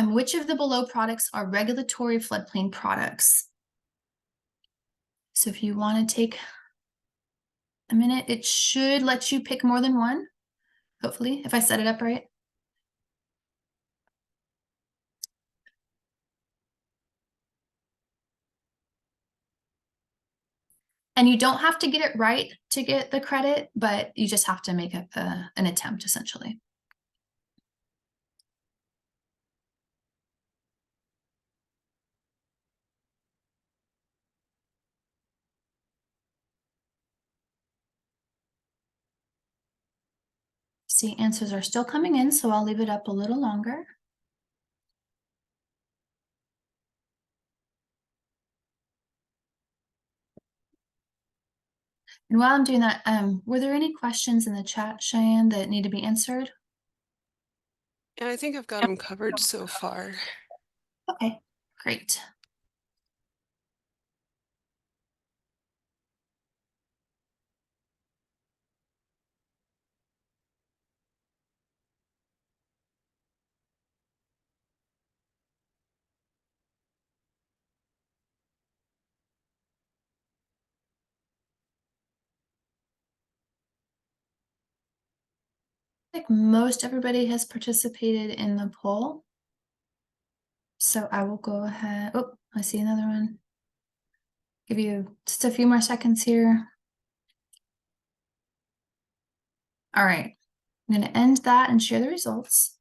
Which of the below products are regulatory floodplain products? So if you want to take a minute, it should let you pick more than one, hopefully, if I set it up right. And you don't have to get it right to get the credit, but you just have to make an attempt, essentially. See, answers are still coming in, so I'll leave it up a little longer. And while I'm doing that, were there any questions in the chat, Cheyenne, that need to be answered? Yeah, I think I've got them covered so far. Okay, great. like most everybody has participated in the poll. So I will go ahead. Oh, I see another one. Give you just a few more seconds here. All right, I'm going to end that and share the results.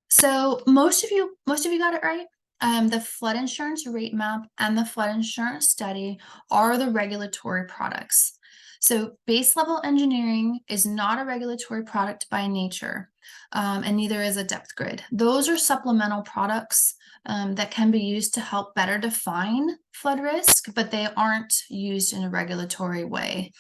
So most of you got it right. The flood insurance rate map and the flood insurance study are the regulatory products. So base level engineering is not a regulatory product by nature, and neither is a depth grid. Those are supplemental products that can be used to help better define flood risk, but they aren't used in a regulatory way.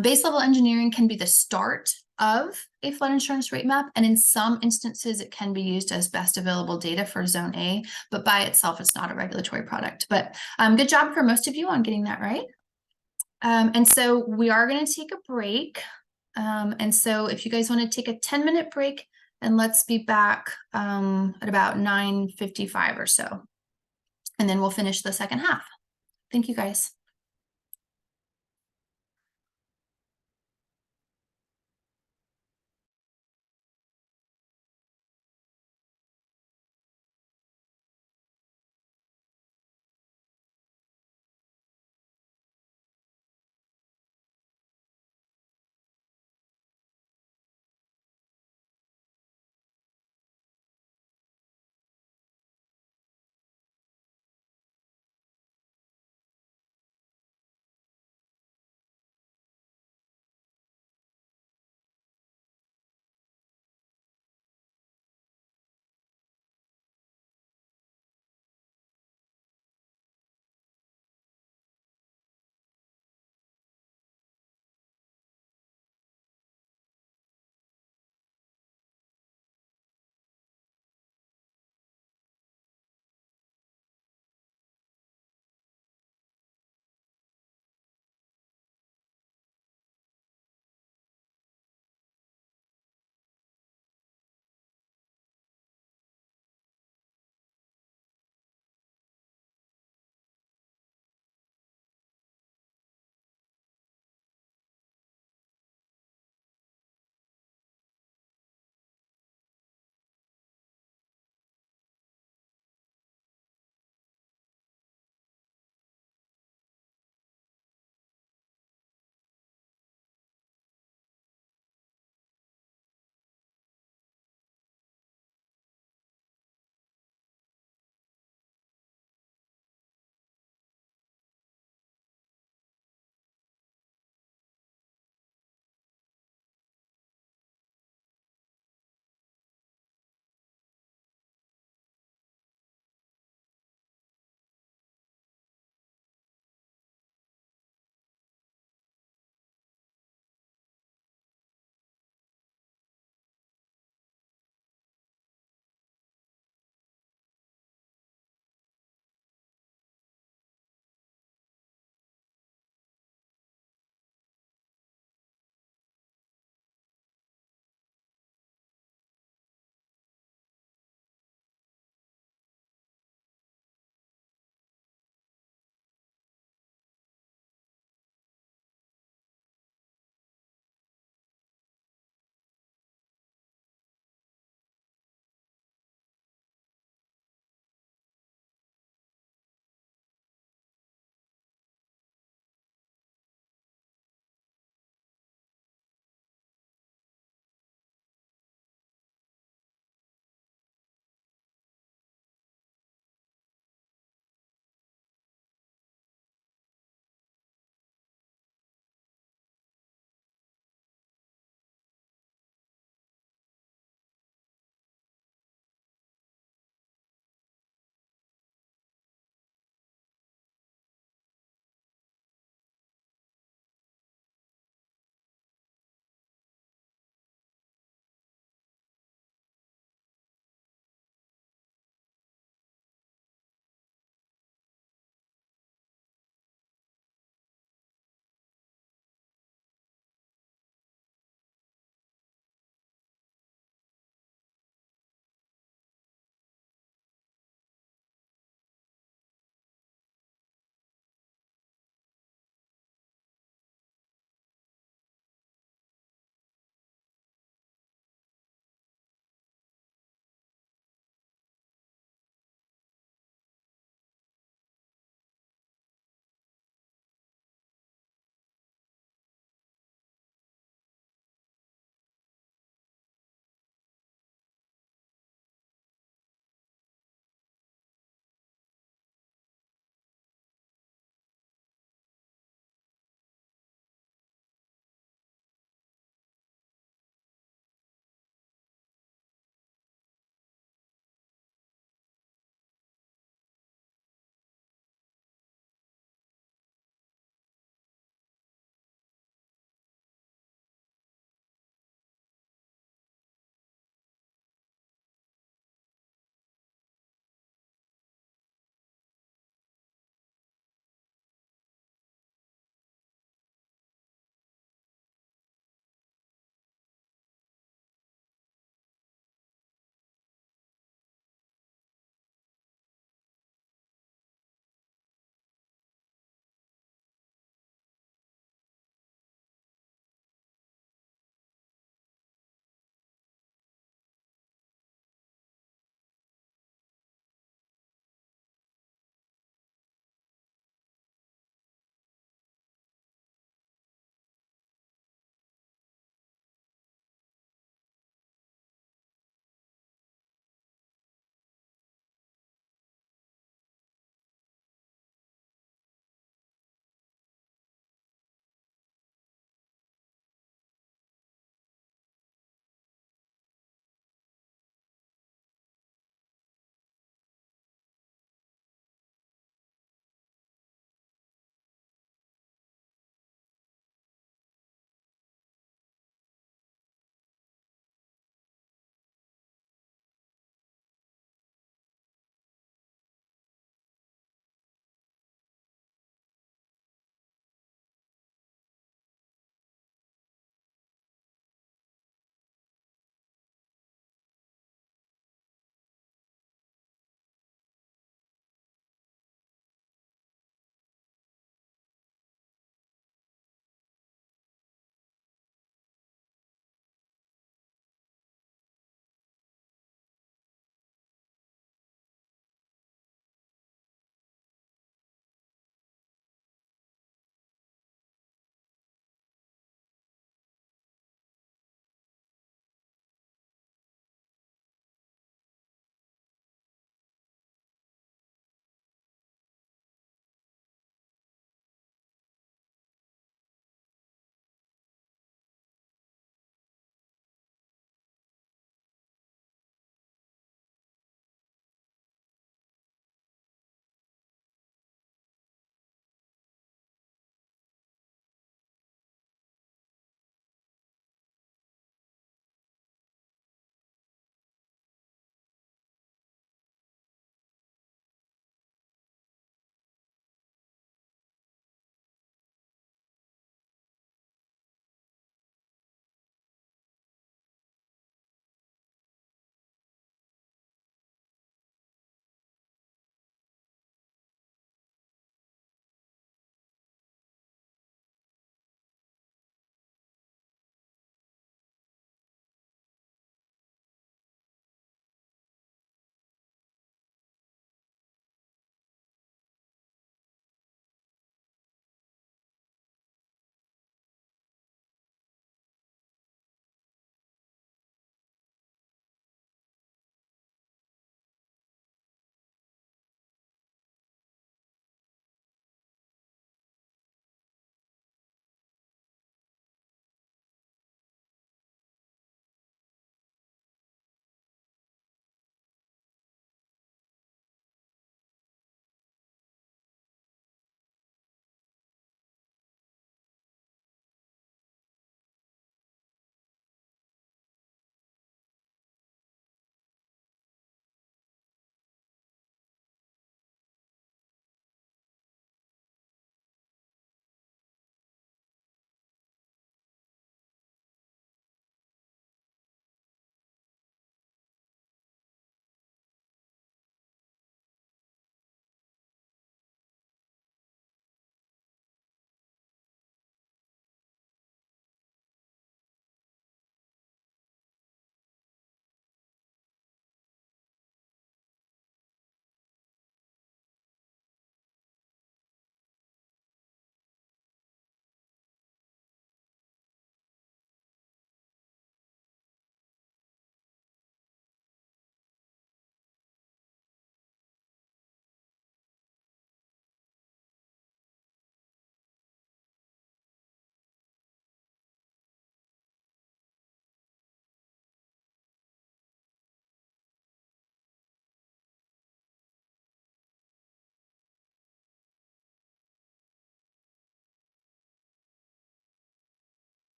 Base level engineering can be the start of a flood insurance rate map, and in some instances it can be used as best available data for zone A, but by itself it's not a regulatory product. But good job for most of you on getting that right. And so we are going to take a break. And so if you guys want to take a 10-minute break, and let's be back at about 9:55 or so, and then we'll finish the second half. Thank you guys.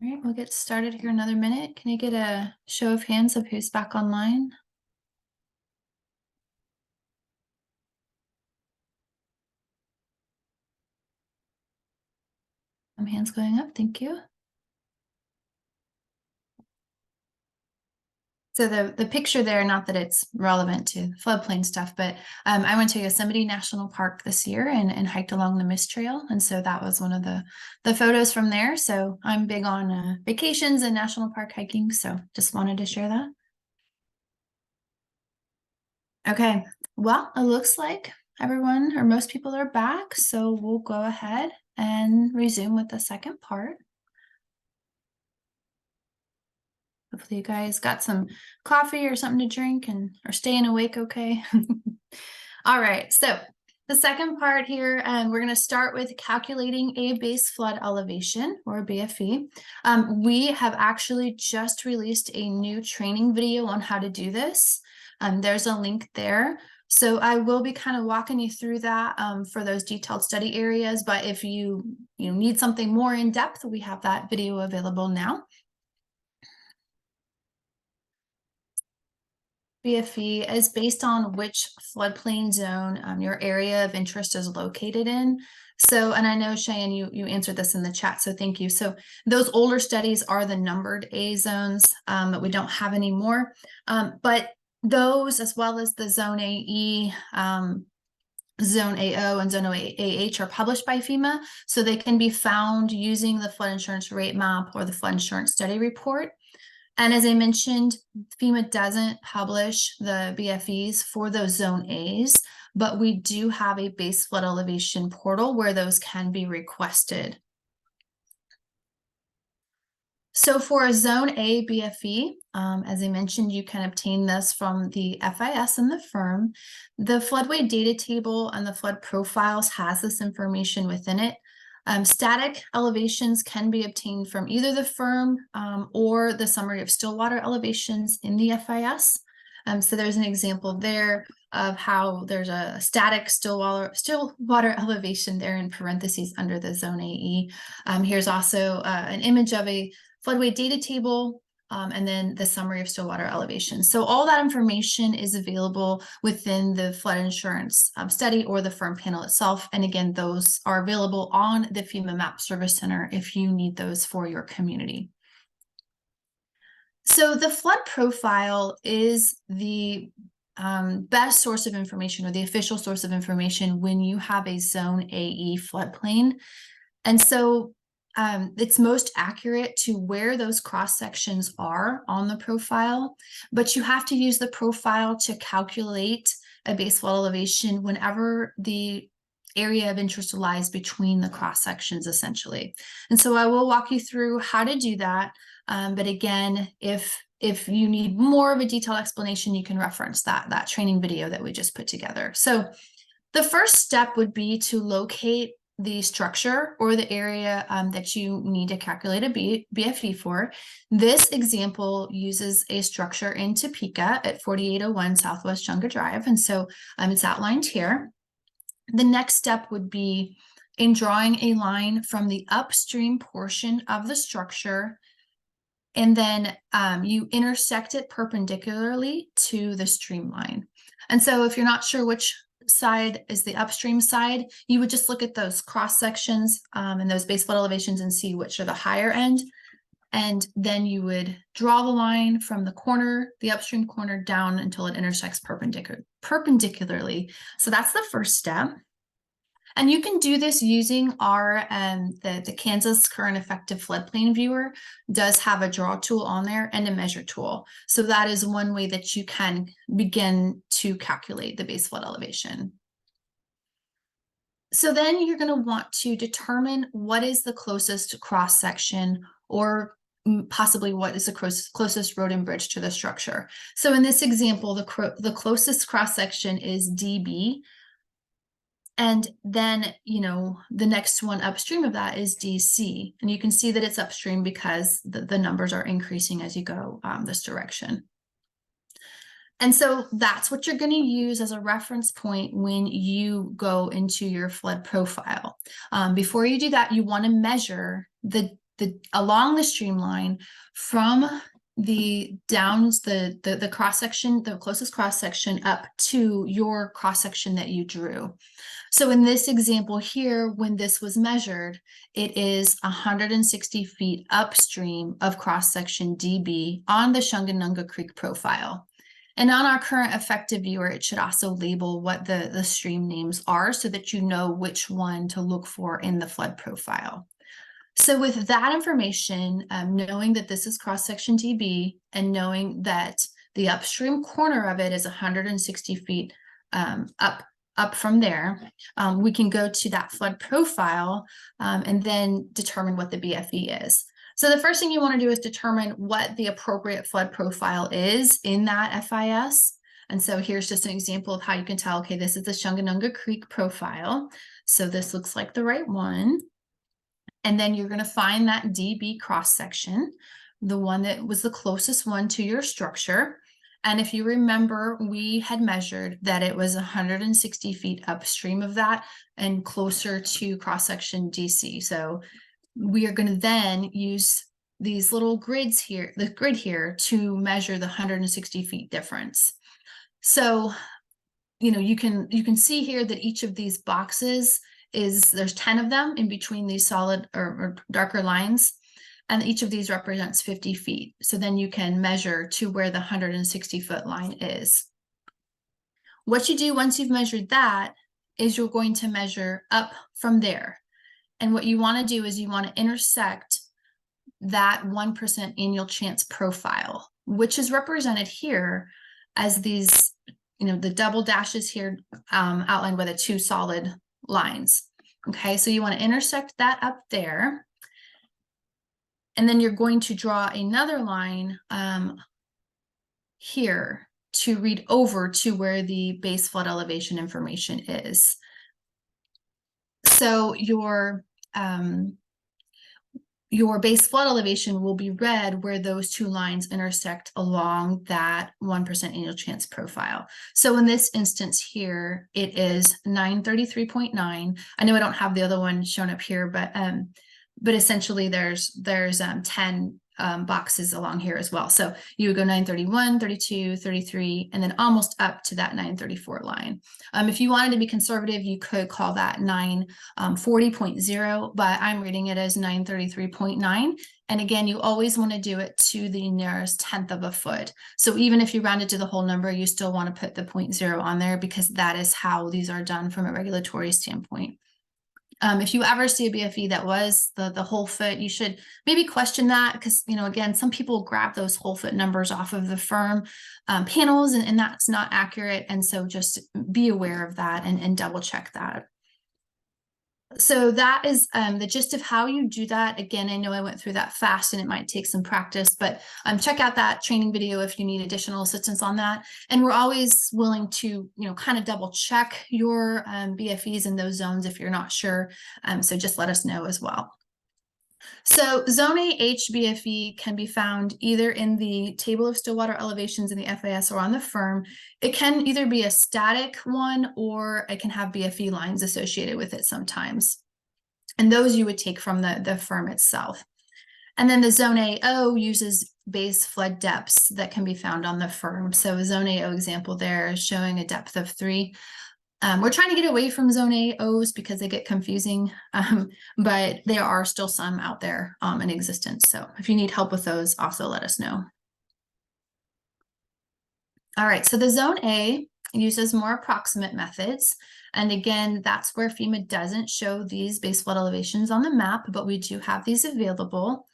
All right, we'll get started here in another minute. Can I get a show of hands of who's back online? Hands going up, thank you. So the picture there, not that it's relevant to floodplain stuff, but I went to Yosemite National Park this year and hiked along the Mist Trail. And so that was one of the photos from there. So I'm big on vacations and national park hiking. So just wanted to share that. Okay, well, it looks like everyone or most people are back. So we'll go ahead and resume with the second part. Hopefully you guys got some coffee or something to drink and are staying awake okay. All right, so the second part here, we're going to start with calculating a base flood elevation or BFE. We have actually just released a new training video on how to do this. There's a link there. So I will be kind of walking you through that for those detailed study areas. But if you need something more in depth, we have that video available now. BFE is based on which floodplain zone your area of interest is located in. So, and I know Cheyenne, you answered this in the chat, so thank you. So those older studies are the numbered A zones that we don't have anymore. But those, as well as the Zone AE, Zone AO, and Zone AH are published by FEMA, so they can be found using the flood insurance rate map or the flood insurance study report. And as I mentioned, FEMA doesn't publish the BFEs for those Zone A's, but we do have a base flood elevation portal where those can be requested. So for a Zone A BFE, as I mentioned, you can obtain this from the FIS and the firm. The floodway data table and the flood profiles has this information within it. Static elevations can be obtained from either the firm or the summary of still water elevations in the FIS. So there's an example there of how there's a static still water elevation there in parentheses under the Zone AE. Here's also an image of a floodway data table, and then the summary of still water elevation. So all that information is available within the flood insurance study or the firm panel itself. And again, those are available on the FEMA Map Service Center if you need those for your community. So the flood profile is the best source of information or the official source of information when you have a Zone AE floodplain. And so it's most accurate to where those cross sections are on the profile, but you have to use the profile to calculate a base flood elevation whenever the area of interest lies between the cross sections, essentially. And so I will walk you through how to do that. But again, if you need more of a detailed explanation, you can reference that training video that we just put together. So the first step would be to locate the structure or the area that you need to calculate a BFE for. This example uses a structure in Topeka at 4801 Southwest Junga Drive, and so it's outlined here. The next step would be in drawing a line from the upstream portion of the structure, and then you intersect it perpendicularly to the stream line. And so if you're not sure which side is the upstream side, you would just look at those cross sections and those base flood elevations and see which are the higher end. And then you would draw the line from the corner, the upstream corner, down until it intersects perpendicularly. So that's the first step. And you can do this using our the Kansas Current Effective Floodplain Viewer does have a draw tool on there and a measure tool. So that is one way that you can begin to calculate the base flood elevation. So then you're going to want to determine what is the closest cross section, or possibly what is the closest road and bridge to the structure. So in this example, the closest cross section is DB. And then, the next one upstream of that is DC. And you can see that it's upstream because the numbers are increasing as you go this direction. And so that's what you're going to use as a reference point when you go into your flood profile. Before you do that, you want to measure the along the streamline from the downs, the cross section, the closest cross section up to your cross section that you drew. So in this example here, when this was measured, it is 160 feet upstream of cross section DB on the Shunganunga Creek profile. And on our current effective viewer, it should also label what the stream names are so that you know which one to look for in the flood profile. So with that information, knowing that this is cross-section DB and knowing that the upstream corner of it is 160 feet up from there, we can go to that flood profile and then determine what the BFE is. So the first thing you want to do is determine what the appropriate flood profile is in that FIS. And so here's just an example of how you can tell, okay, this is the Shunganunga Creek profile. So this looks like the right one. And then you're going to find that DB cross section, the one that was the closest one to your structure. And if you remember, we had measured that it was 160 feet upstream of that and closer to cross section DC. So we are going to then use these little grids here, the grid here, to measure the 160 feet difference. So, you know, you can see here that each of these boxes there's 10 of them in between these solid or darker lines, and each of these represents 50 feet. So then you can measure to where the 160-foot line is. What you do once you've measured that is you're going to measure up from there. And what you want to do is you want to intersect that 1% annual chance profile, which is represented here as these, you know, the double dashes here outlined by the two solid lines. Okay, so you want to intersect that up there. And then you're going to draw another line here to read over to where the base flood elevation information is. So your base flood elevation will be red where those two lines intersect along that 1% annual chance profile. So in this instance here, it is 933.9. I know I don't have the other one shown up here, but essentially there's 10 boxes along here as well. So you would go 931, 32, 33, and then almost up to that 934 line. If you wanted to be conservative, you could call that 940.0, but I'm reading it as 933.9. And again, you always want to do it to the nearest 1/10 of a foot. So even if you rounded to the whole number, you still want to put the 0.0 on there because that is how these are done from a regulatory standpoint. If you ever see a BFE that was the whole foot, you should maybe question that because, you know, again, some people grab those whole foot numbers off of the firm panels and that's not accurate. And so just be aware of that and double check that. So that is the gist of how you do that. Again, I know I went through that fast and it might take some practice, but check out that training video if you need additional assistance on that. And we're always willing to, you know, kind of double check your BFEs in those zones if you're not sure. So just let us know as well. So Zone A HBFE can be found either in the table of still water elevations in the FAS or on the firm. It can either be a static one or it can have BFE lines associated with it sometimes. And those you would take from the firm itself. And then the Zone AO uses base flood depths that can be found on the firm. So a Zone AO example there is showing a depth of 3. We're trying to get away from Zone AOs because they get confusing, but there are still some out there in existence. So if you need help with those, also let us know. All right, so the Zone A uses more approximate methods. And again, that's where FEMA doesn't show these base flood elevations on the map, but we do have these available.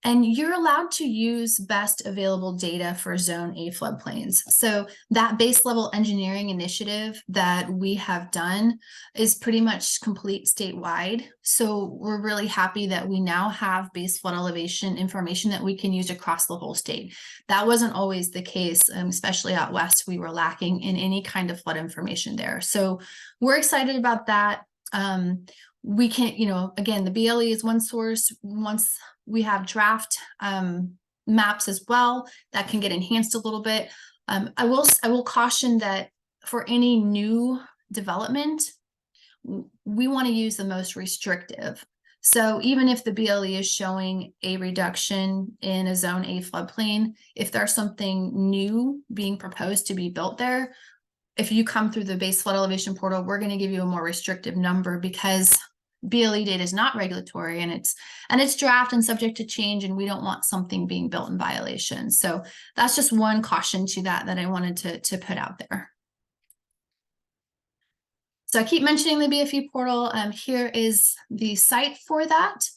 And you're allowed to use best available data for Zone A floodplains. So that base level engineering initiative that we have done is pretty much complete statewide. So we're really happy that we now have base flood elevation information that we can use across the whole state. That wasn't always the case, especially out west. We were lacking in any kind of flood information there. So we're excited about that. We can, you know, again, the BLE is one source. Once we have draft maps as well that can get enhanced a little bit. I will caution that for any new development, we want to use the most restrictive. So even if the BLE is showing a reduction in a zone A floodplain, if there's something new being proposed to be built there, if you come through the base flood elevation portal, we're going to give you a more restrictive number because BLE data is not regulatory and it's draft and subject to change, and we don't want something being built in violation. So that's just one caution to that I wanted to put out there. So I keep mentioning the BFE portal. Here is the site for that.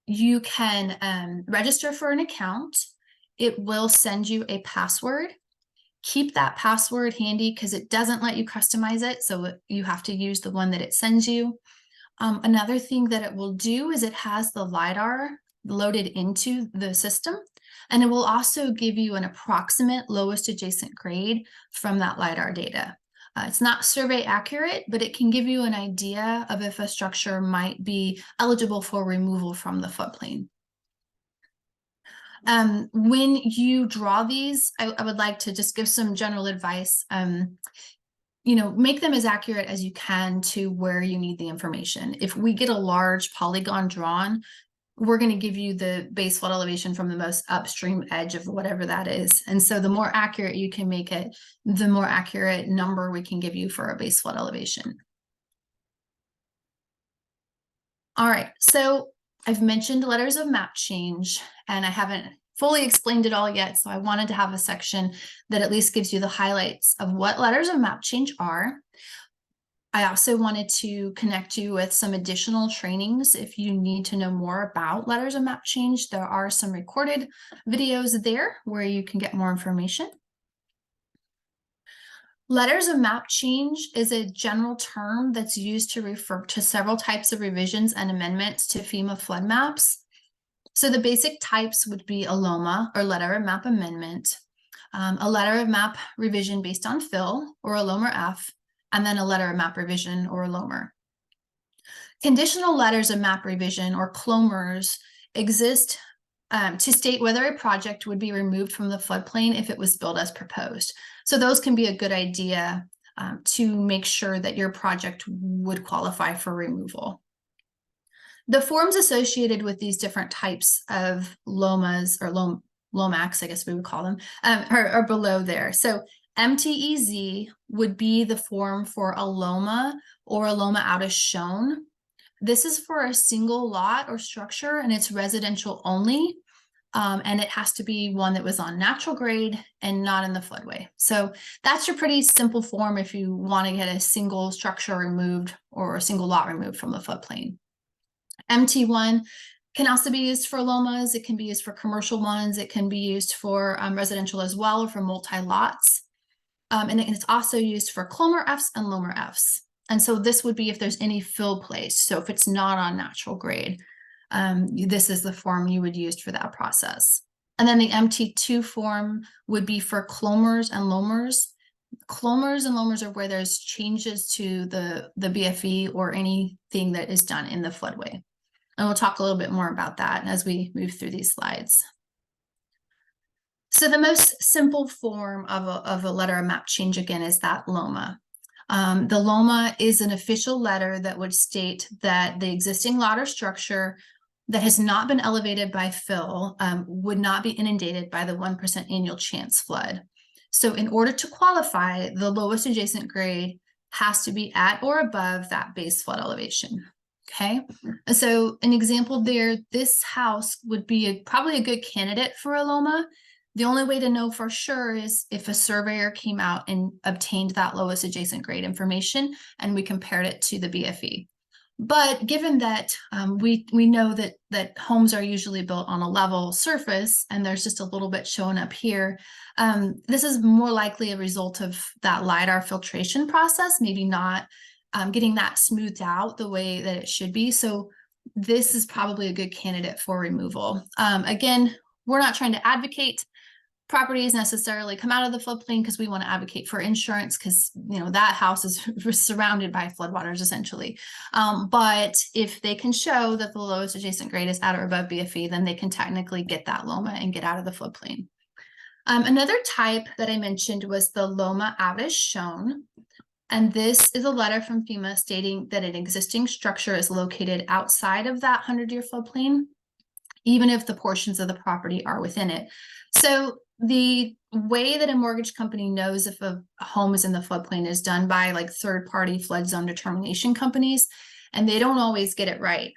You can register for an account. It will send you a password. Keep that password handy because it doesn't let you customize it. So you have to use the one that it sends you. Another thing that it will do is it has the LiDAR loaded into the system, and it will also give you an approximate lowest adjacent grade from that LiDAR data. It's not survey accurate, but it can give you an idea of if a structure might be eligible for removal from the floodplain. When you draw these, I would like to just give some general advice. Make them as accurate as you can to where you need the information. If we get a large polygon drawn, we're going to give you the base flood elevation from the most upstream edge of whatever that is. And so the more accurate you can make it, the more accurate number we can give you for a base flood elevation. All right, so I've mentioned letters of map change, and I haven't fully explained it all yet, so I wanted to have a section that at least gives you the highlights of what letters of map change are. I also wanted to connect you with some additional trainings. If you need to know more about letters of map change, there are some recorded videos there where you can get more information. Letters of map change is a general term that's used to refer to several types of revisions and amendments to FEMA flood maps. So the basic types would be a LOMA, or letter of map amendment, a letter of map revision based on fill, or a LOMR-F, and then a letter of map revision, or a LOMR. Conditional letters of map revision, or CLOMRs, exist to state whether a project would be removed from the floodplain if it was built as proposed. So those can be a good idea to make sure that your project would qualify for removal. The forms associated with these different types of LOMAs, or LOMACs, I guess we would call them, are below there. So MTEZ would be the form for a LOMA or a LOMA out as shown. This is for a single lot or structure, and it's residential only. And it has to be one that was on natural grade and not in the floodway. So that's your pretty simple form if you want to get a single structure removed or a single lot removed from the floodplain. MT1 can also be used for LOMAs. It can be used for commercial ones. It can be used for residential as well, or for multi-lots. And it's also used for CLOMR-Fs and LOMR-Fs. And so this would be if there's any fill placed. So if it's not on natural grade, this is the form you would use for that process. And then the MT2 form would be for CLOMRs and LOMRs. CLOMRs and LOMRs are where there's changes to the BFE or anything that is done in the floodway. And we'll talk a little bit more about that as we move through these slides. So the most simple form of a letter of map change, again, is that LOMA. The LOMA is an official letter that would state that the existing lot or structure that has not been elevated by fill would not be inundated by the 1% annual chance flood. So in order to qualify, the lowest adjacent grade has to be at or above that base flood elevation. Okay, so an example there, this house would be probably a good candidate for a LOMA. The only way to know for sure is if a surveyor came out and obtained that lowest adjacent grade information and we compared it to the BFE. But given that we know that homes are usually built on a level surface and there's just a little bit showing up here, this is more likely a result of that LiDAR filtration process, maybe not getting that smoothed out the way that it should be. So this is probably a good candidate for removal. Again, we're not trying to advocate properties necessarily come out of the floodplain because we want to advocate for insurance because that house is surrounded by floodwaters essentially. But if they can show that the lowest adjacent grade is at or above BFE, then they can technically get that LOMA and get out of the floodplain. Another type that I mentioned was the LOMA out as shown. And this is a letter from FEMA stating that an existing structure is located outside of that 100-year floodplain, even if the portions of the property are within it. So the way that a mortgage company knows if a home is in the floodplain is done by like third-party flood zone determination companies, and they don't always get it right.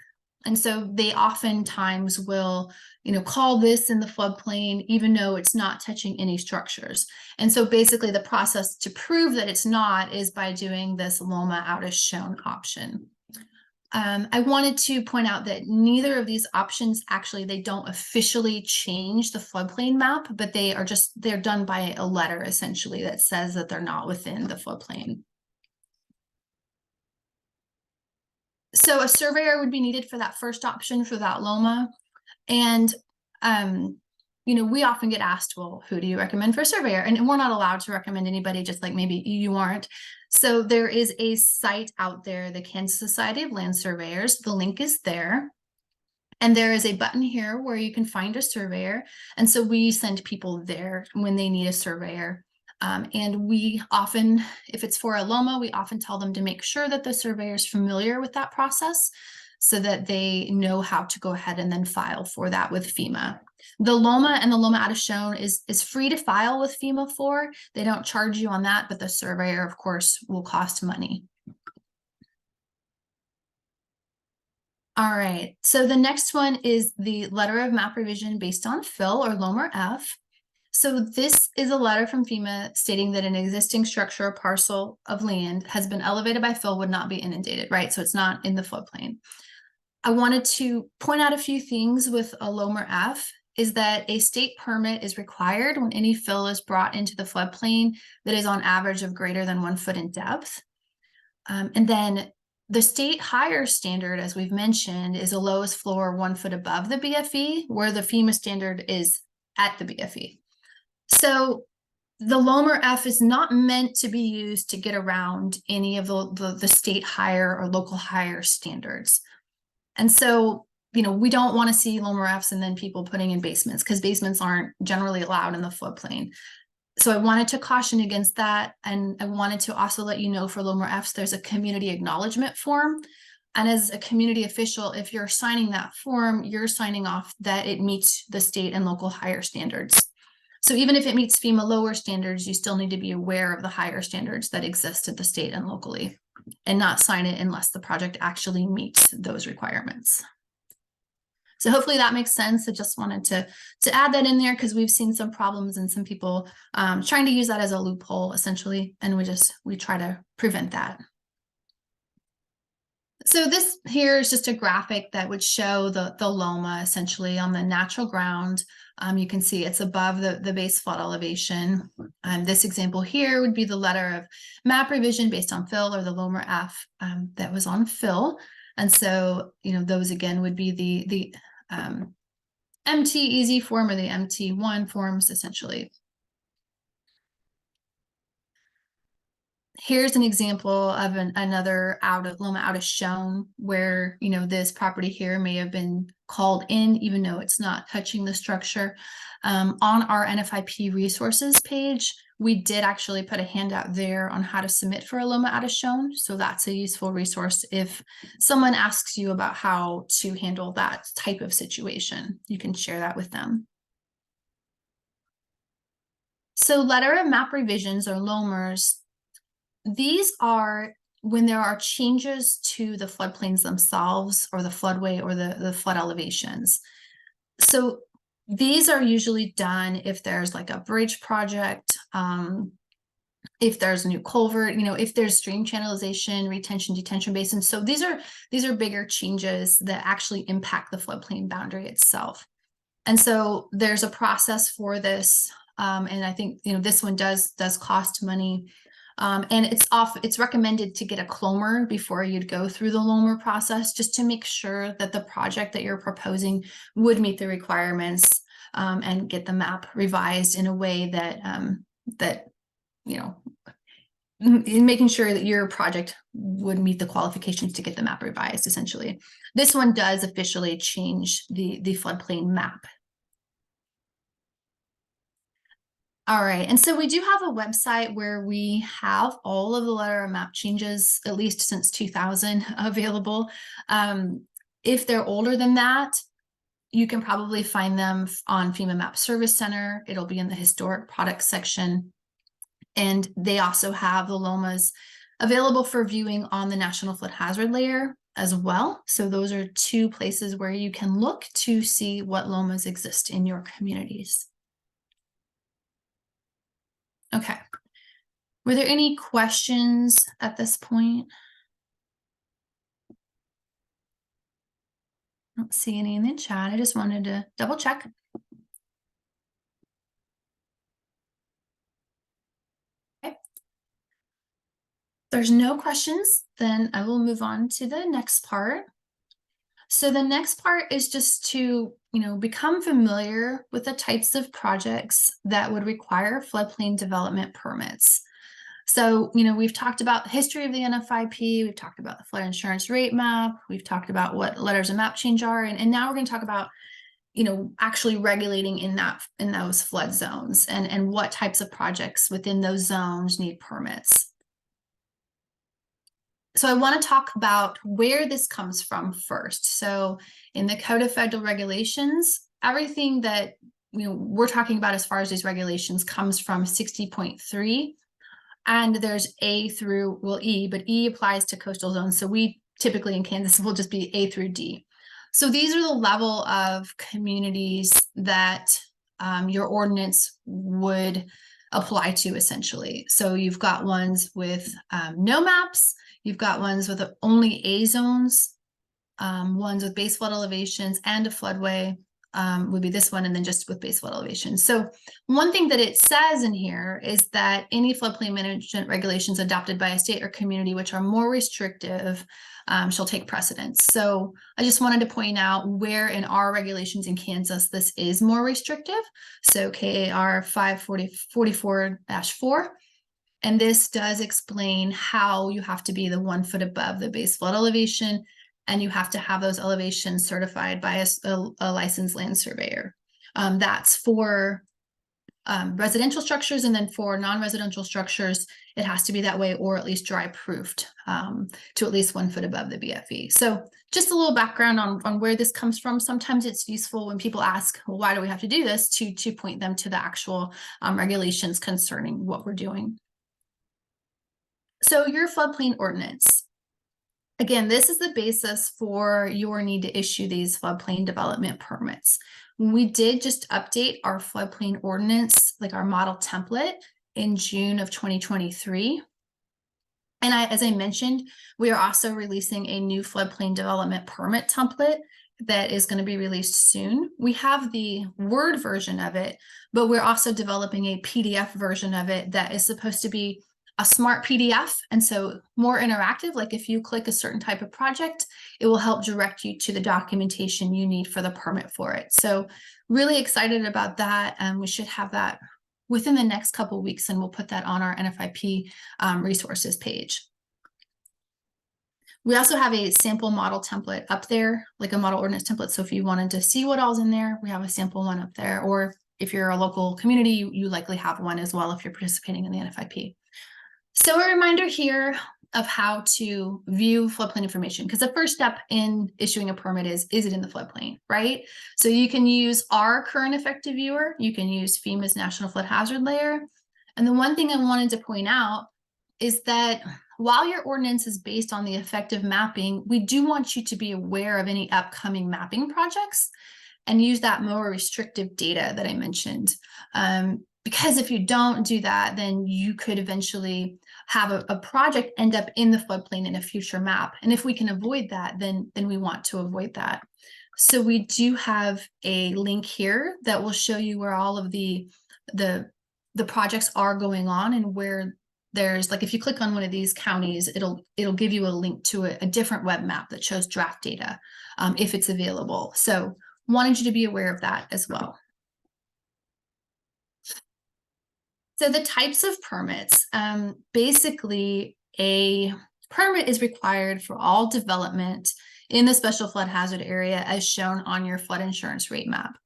And so they oftentimes will, call this in the floodplain, even though it's not touching any structures. And so basically the process to prove that it's not is by doing this LOMA out as shown option. I wanted to point out that neither of these options actually, they don't officially change the floodplain map, but they're done by a letter essentially that says that they're not within the floodplain. So a surveyor would be needed for that first option for that LOMA. And, we often get asked, well, who do you recommend for a surveyor? And we're not allowed to recommend anybody, just like maybe you aren't. So there is a site out there, the Kansas Society of Land Surveyors. The link is there. And there is a button here where you can find a surveyor. And so we send people there when they need a surveyor. And we often, if it's for a LOMA, we often tell them to make sure that the surveyor is familiar with that process so that they know how to go ahead and then file for that with FEMA. The LOMA and the LOMA out of shown is free to file with FEMA for. They don't charge you on that, but the surveyor, of course, will cost money. All right, so the next one is the letter of map revision based on fill, or LOMA F. So this is a letter from FEMA stating that an existing structure or parcel of land has been elevated by fill, would not be inundated, right? So it's not in the floodplain. I wanted to point out a few things with a LOMA F is that a state permit is required when any fill is brought into the floodplain that is on average of greater than 1 foot in depth. And then the state higher standard, as we've mentioned, is a lowest floor 1 foot above the BFE, where the FEMA standard is at the BFE. So the LOMA F is not meant to be used to get around any of the state higher or local higher standards. And so, we don't want to see LOMA Fs and then people putting in basements, because basements aren't generally allowed in the floodplain. So I wanted to caution against that. And I wanted to also let you know for LOMA Fs, there's a community acknowledgement form. And as a community official, if you're signing that form, you're signing off that it meets the state and local higher standards. So even if it meets FEMA lower standards, you still need to be aware of the higher standards that exist at the state and locally, and not sign it unless the project actually meets those requirements. So hopefully that makes sense. I just wanted to add that in there because we've seen some problems and some people trying to use that as a loophole essentially, and we try to prevent that. So this here is just a graphic that would show the LOMA essentially on the natural ground. You can see it's above the base flood elevation. This example here would be the letter of map revision based on fill, or the LOMA F that was on fill. And so, those again would be the MT easy form or the MT1 forms essentially. Here's an example of another LOMA out of shown where, this property here may have been called in, even though it's not touching the structure. On our NFIP resources page, we did actually put a handout there on how to submit for a LOMA out of shown. So that's a useful resource if someone asks you about how to handle that type of situation. You can share that with them. So letter of map revisions, or LOMAs, these are when there are changes to the floodplains themselves, or the floodway, or the flood elevations. So these are usually done if there's like a bridge project, if there's a new culvert, if there's stream channelization, retention, detention basin. So these are bigger changes that actually impact the floodplain boundary itself. And so there's a process for this. And I think, this one does cost money. And it's recommended to get a CLOMR before you'd go through the LOMR process, just to make sure that the project that you're proposing would meet the requirements, and get the map revised in a way that in making sure that your project would meet the qualifications to get the map revised. Essentially, this one does officially change the floodplain map. All right, and so we do have a website where we have all of the letter of map changes, at least since 2000, available. If they're older than that, you can probably find them on FEMA Map Service Center. It'll be in the historic products section. And they also have the LOMAs available for viewing on the National Flood Hazard Layer as well. So those are two places where you can look to see what LOMAs exist in your communities. Okay. Were there any questions at this point? I don't see any in the chat. I just wanted to double check. Okay. If there's no questions, then I will move on to the next part. So the next part is just to, become familiar with the types of projects that would require floodplain development permits. So, we've talked about the history of the NFIP, we've talked about the flood insurance rate map, we've talked about what letters of map change are, and now we're going to talk about, actually regulating in those flood zones and what types of projects within those zones need permits. So I want to talk about where this comes from first. So in the Code of Federal Regulations, everything that we're talking about as far as these regulations comes from 60.3. And there's A through, E, but E applies to coastal zones. So we typically in Kansas will just be A through D. So these are the level of communities that your ordinance would apply to essentially. So you've got ones with no maps, you've got ones with only A zones, ones with base flood elevations and a floodway would be this one, and then just with base flood elevation. So one thing that it says in here is that any floodplain management regulations adopted by a state or community which are more restrictive shall take precedence. So I just wanted to point out where in our regulations in Kansas this is more restrictive. So KAR 544-4, and this does explain how you have to be the 1 foot above the base flood elevation, and you have to have those elevations certified by a licensed land surveyor. That's for residential structures, and then for non-residential structures, it has to be that way, or at least dry proofed to at least 1 foot above the BFE. So just a little background on where this comes from. Sometimes it's useful when people ask, well, why do we have to do this, to point them to the actual regulations concerning what we're doing. So your floodplain ordinance. Again, this is the basis for your need to issue these floodplain development permits. We did just update our floodplain ordinance, like our model template, in June of 2023. And as I mentioned, we are also releasing a new floodplain development permit template that is going to be released soon. We have the Word version of it, but we're also developing a PDF version of it that is supposed to be a smart PDF, and so more interactive. Like if you click a certain type of project, it will help direct you to the documentation you need for the permit for it. So really excited about that, and we should have that within the next couple of weeks, and we'll put that on our NFIP resources page. We also have a sample model template up there, like a model ordinance template. So if you wanted to see what all's in there, we have a sample one up there. Or if you're a local community, you likely have one as well if you're participating in the NFIP. So a reminder here of how to view floodplain information, because the first step in issuing a permit is it in the floodplain, right? So you can use our current effective viewer, you can use FEMA's National Flood Hazard Layer. And the one thing I wanted to point out is that while your ordinance is based on the effective mapping, we do want you to be aware of any upcoming mapping projects and use that more restrictive data that I mentioned. Because if you don't do that, then you could eventually have a project end up in the floodplain in a future map. And if we can avoid that, then we want to avoid that. So we do have a link here that will show you where all of the projects are going on, and where there's, like, if you click on one of these counties, it'll give you a link to a different web map that shows draft data if it's available. So wanted you to be aware of that as well. So the types of permits, basically a permit is required for all development in the special flood hazard area as shown on your flood insurance rate map.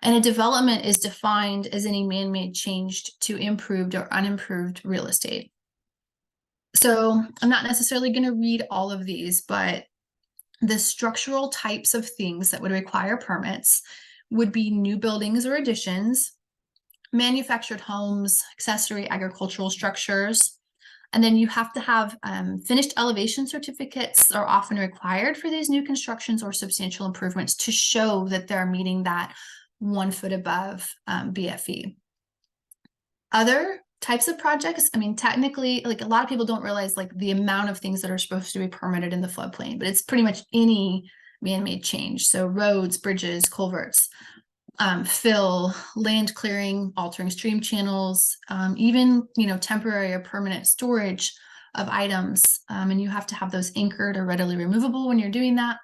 And a development is defined as any man-made change to improved or unimproved real estate. So I'm not necessarily going to read all of these, but the structural types of things that would require permits would be new buildings or additions, manufactured homes, accessory agricultural structures, and then you have to have finished elevation certificates are often required for these new constructions or substantial improvements to show that they're meeting that 1 foot above BFE. Other types of projects, I mean, technically, like a lot of people don't realize like the amount of things that are supposed to be permitted in the floodplain, but it's pretty much any man-made change. So roads, bridges, culverts, fill, land clearing, altering stream channels, even, temporary or permanent storage of items. And you have to have those anchored or readily removable when you're doing that.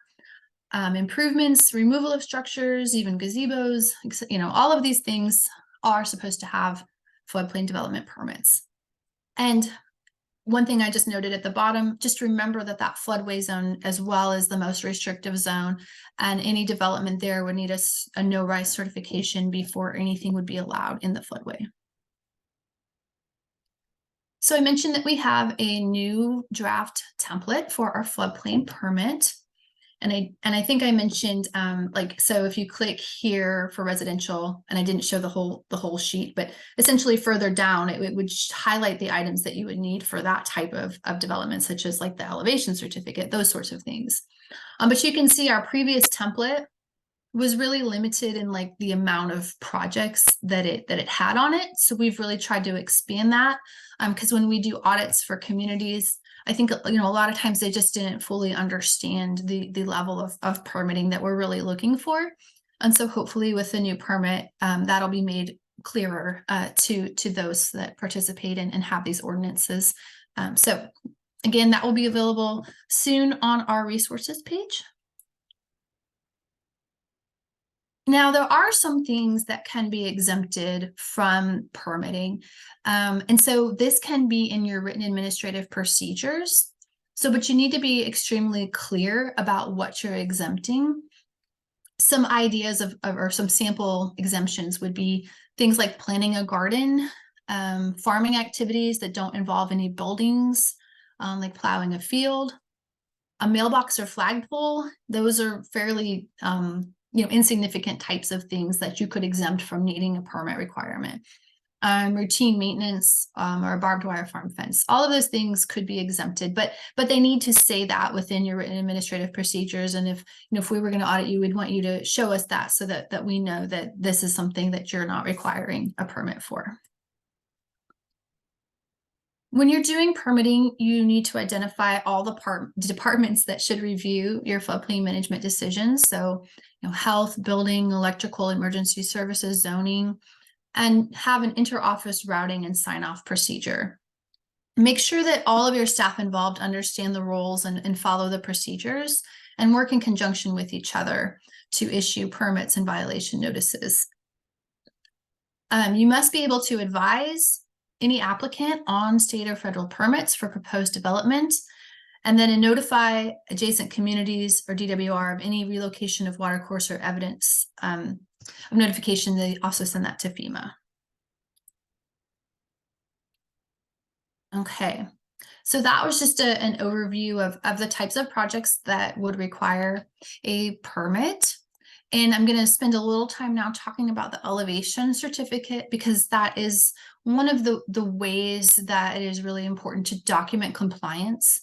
Improvements, removal of structures, even gazebos, all of these things are supposed to have floodplain development permits. And one thing I just noted at the bottom, just remember that floodway zone as well as the most restrictive zone, and any development there would need a no-rise certification before anything would be allowed in the floodway. So I mentioned that we have a new draft template for our floodplain permit. And I think I mentioned so if you click here for residential, and I didn't show the whole sheet, but essentially further down it would highlight the items that you would need for that type of development, such as like the elevation certificate, those sorts of things. But you can see our previous template was really limited in like the amount of projects that it had on it. So we've really tried to expand that because when we do audits for communities, I think, a lot of times they just didn't fully understand the level of permitting that we're really looking for. And so hopefully with the new permit, that'll be made clearer to those that participate and have these ordinances. So again, that will be available soon on our resources page. Now, there are some things that can be exempted from permitting. And so this can be in your written administrative procedures. But you need to be extremely clear about what you're exempting. Some ideas or some sample exemptions would be things like planting a garden, farming activities that don't involve any buildings, like plowing a field, a mailbox or flagpole. Those are fairly insignificant types of things that you could exempt from needing a permit requirement. Routine maintenance or a barbed wire farm fence. All of those things could be exempted, but they need to say that within your written administrative procedures. And if we were going to audit you, we'd want you to show us that so that we know that this is something that you're not requiring a permit for. When you're doing permitting, you need to identify all the departments that should review your floodplain management decisions. So, health, building, electrical, emergency services, zoning, and have an inter-office routing and sign-off procedure. Make sure that all of your staff involved understand the roles and follow the procedures and work in conjunction with each other to issue permits and violation notices. You must be able to advise any applicant on state or federal permits for proposed development, and then notify adjacent communities or DWR of any relocation of watercourse or evidence of notification. They also send that to FEMA. Okay, so that was just an overview of the types of projects that would require a permit. And I'm going to spend a little time now talking about the elevation certificate, because that is one of the ways that it is really important to document compliance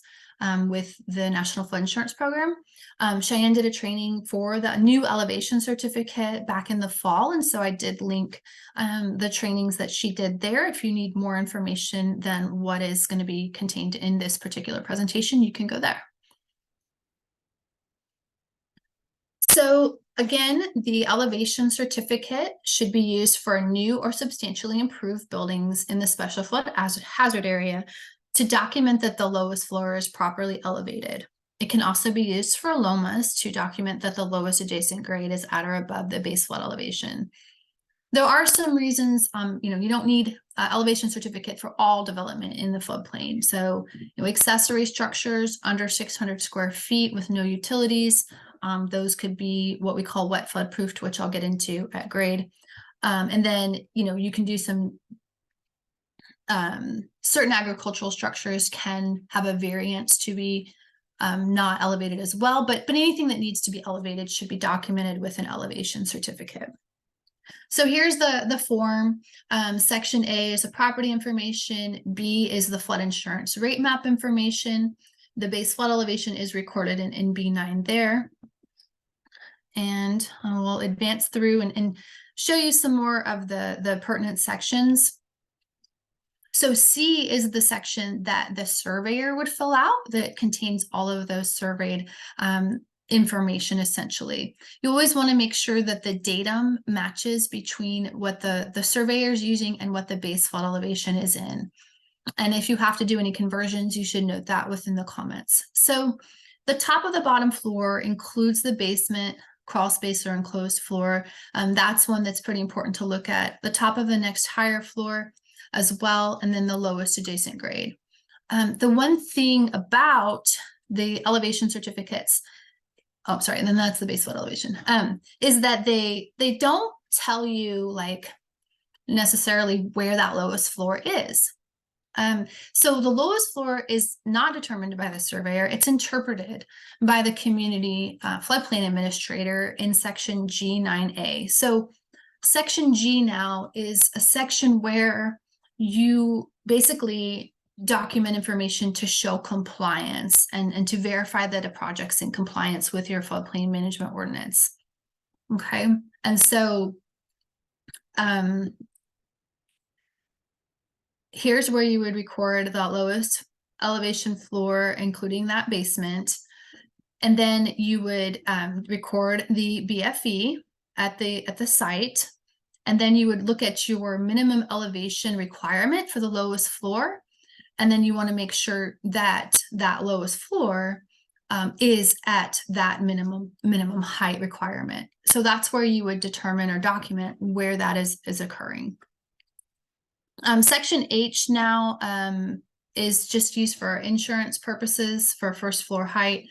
with the National Flood Insurance Program. Cheyenne did a training for the new elevation certificate back in the fall, and so I did link the trainings that she did there. If you need more information than what is going to be contained in this particular presentation, you can go there. So again, the elevation certificate should be used for new or substantially improved buildings in the special flood hazard area to document that the lowest floor is properly elevated. It can also be used for lomas to document that the lowest adjacent grade is at or above the base flood elevation. There are some reasons, you don't need an elevation certificate for all development in the floodplain. So, accessory structures under 600 square feet with no utilities, Those could be what we call wet flood proofed, which I'll get into at grade. And then, you can do some certain agricultural structures can have a variance to be not elevated as well, but anything that needs to be elevated should be documented with an elevation certificate. So here's the form. Section A is the property information. B is the flood insurance rate map information. The base flood elevation is recorded in B9 there. And we'll advance through and show you some more of the pertinent sections. So C is the section that the surveyor would fill out that contains all of those surveyed information, essentially. You always want to make sure that the datum matches between what the surveyor is using and what the base flood elevation is in. And if you have to do any conversions, you should note that within the comments. So the top of the bottom floor includes the basement, crawl space, or enclosed floor. That's one that's pretty important to look at. The top of the next higher floor as well, and then the lowest adjacent grade. The one thing about the elevation certificates, oh, sorry, and then that's the base flood elevation, is that they don't tell you like necessarily where that lowest floor is. So the lowest floor is not determined by the surveyor, it's interpreted by the community floodplain administrator in section G9A. So section G now is a section where you basically document information to show compliance and to verify that a project's in compliance with your floodplain management ordinance. Okay, and so here's where you would record the lowest elevation floor, including that basement. And then you would record the BFE at the site. And then you would look at your minimum elevation requirement for the lowest floor. And then you want to make sure that that lowest floor is at that minimum height requirement. So that's where you would determine or document where that is occurring. Section H now is just used for insurance purposes for first floor height.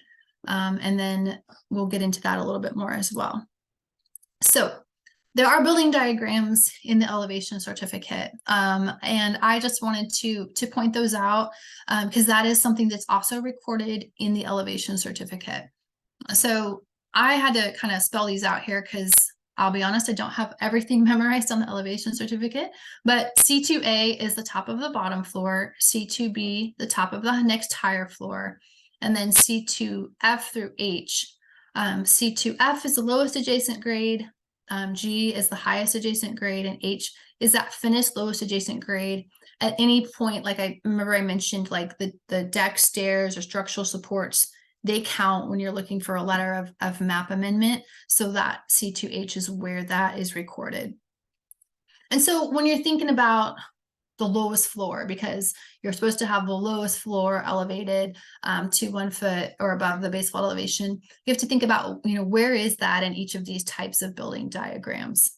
And then we'll get into that a little bit more as well. So there are building diagrams in the elevation certificate. And I just wanted to point those out because that is something that's also recorded in the elevation certificate. So I had to kind of spell these out here because I'll be honest, I don't have everything memorized on the elevation certificate, but C2A is the top of the bottom floor, C2B, the top of the next higher floor, and then C2F through H. C2F is the lowest adjacent grade, G is the highest adjacent grade, and H is that finished lowest adjacent grade. At any point, like I remember I mentioned, like the deck, stairs, or structural supports, they count when you're looking for a letter of map amendment. So that C2H is where that is recorded. And so when you're thinking about the lowest floor, because you're supposed to have the lowest floor elevated to 1 foot or above the base flood elevation, you have to think about, where is that in each of these types of building diagrams.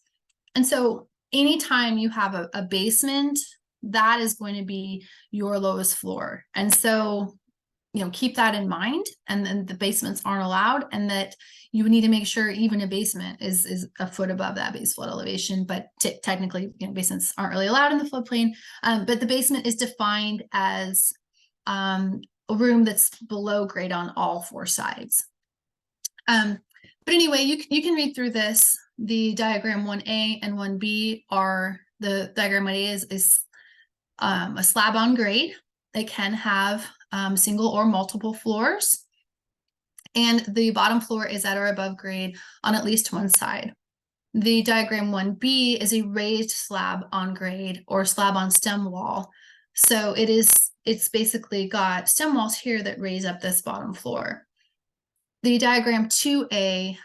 And so anytime you have a basement, that is going to be your lowest floor. And so keep that in mind, and then the basements aren't allowed, and that you need to make sure even a basement is a foot above that base flood elevation. But technically, basements aren't really allowed in the floodplain. But the basement is defined as a room that's below grade on all 4 sides. But anyway, you can read through this. The diagram 1A and 1B are the diagram 1A is a slab on grade. It can have single or multiple floors, and the bottom floor is at or above grade on at least 1 side. The diagram 1B is a raised slab on grade or slab on stem wall. So it's basically got stem walls here that raise up this bottom floor. The diagram 2A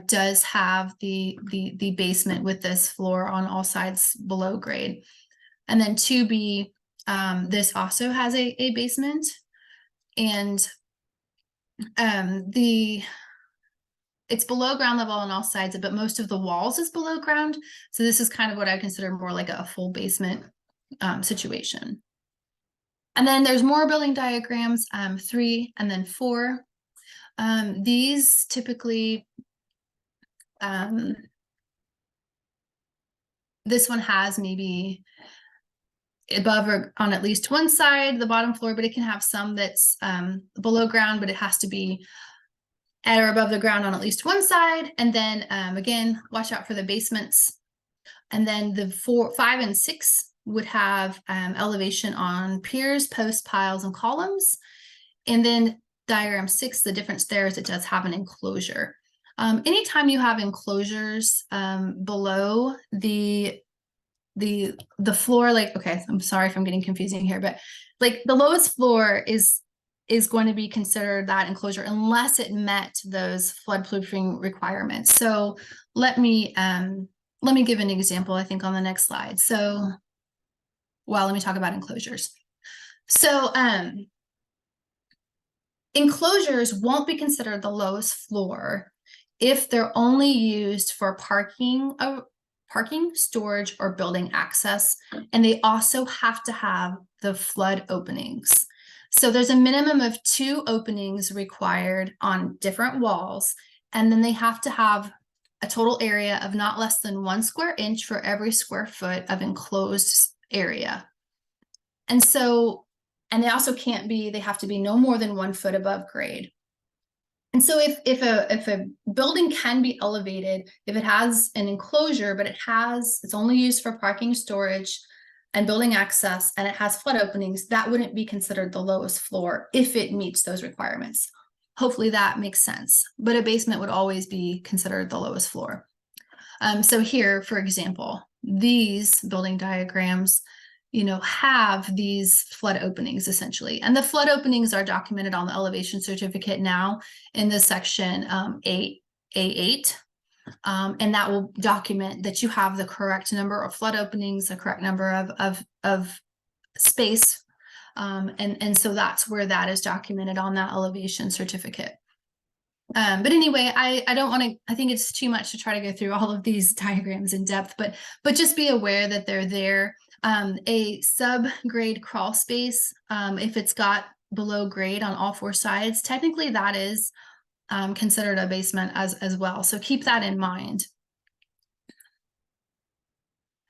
does have the basement with this floor on all sides below grade. And then 2B, this also has a basement, and it's below ground level on all sides, but most of the walls is below ground. So this is kind of what I consider more like a full basement situation. And then there's more building diagrams, 3 and then 4. These typically, this one has maybe above or on at least one side, the bottom floor, but it can have some that's below ground, but it has to be at or above the ground on at least one side. And then again, watch out for the basements. And then the 4, 5, and 6 would have elevation on piers, posts, piles, and columns. And then diagram 6, the difference there is it does have an enclosure. Anytime you have enclosures below the floor, like, okay, I'm sorry if I'm getting confusing here, but like the lowest floor is going to be considered that enclosure unless it met those floodproofing requirements. So let me give an example, I think, on the next slide. So, well, let me talk about enclosures. So enclosures won't be considered the lowest floor if they're only used for parking, storage, or building access, and they also have to have the flood openings. So there's a minimum of 2 openings required on different walls, and then they have to have a total area of not less than 1 square inch for every square foot of enclosed area. And so, and they also can't be, they have to be no more than 1 foot above grade. And so if a building can be elevated, if it has an enclosure, but it's only used for parking, storage, and building access, and it has flood openings, that wouldn't be considered the lowest floor if it meets those requirements. Hopefully that makes sense, but a basement would always be considered the lowest floor. So here, for example, these building diagrams, have these flood openings essentially. And the flood openings are documented on the elevation certificate now in the section 8A8. And that will document that you have the correct number of flood openings, the correct number of space. And so that's where that is documented on that elevation certificate. But anyway, I don't want to, I think it's too much to try to go through all of these diagrams in depth, but just be aware that they're there. A subgrade crawl space, if it's got below grade on all 4 sides, technically that is considered a basement as well. So keep that in mind.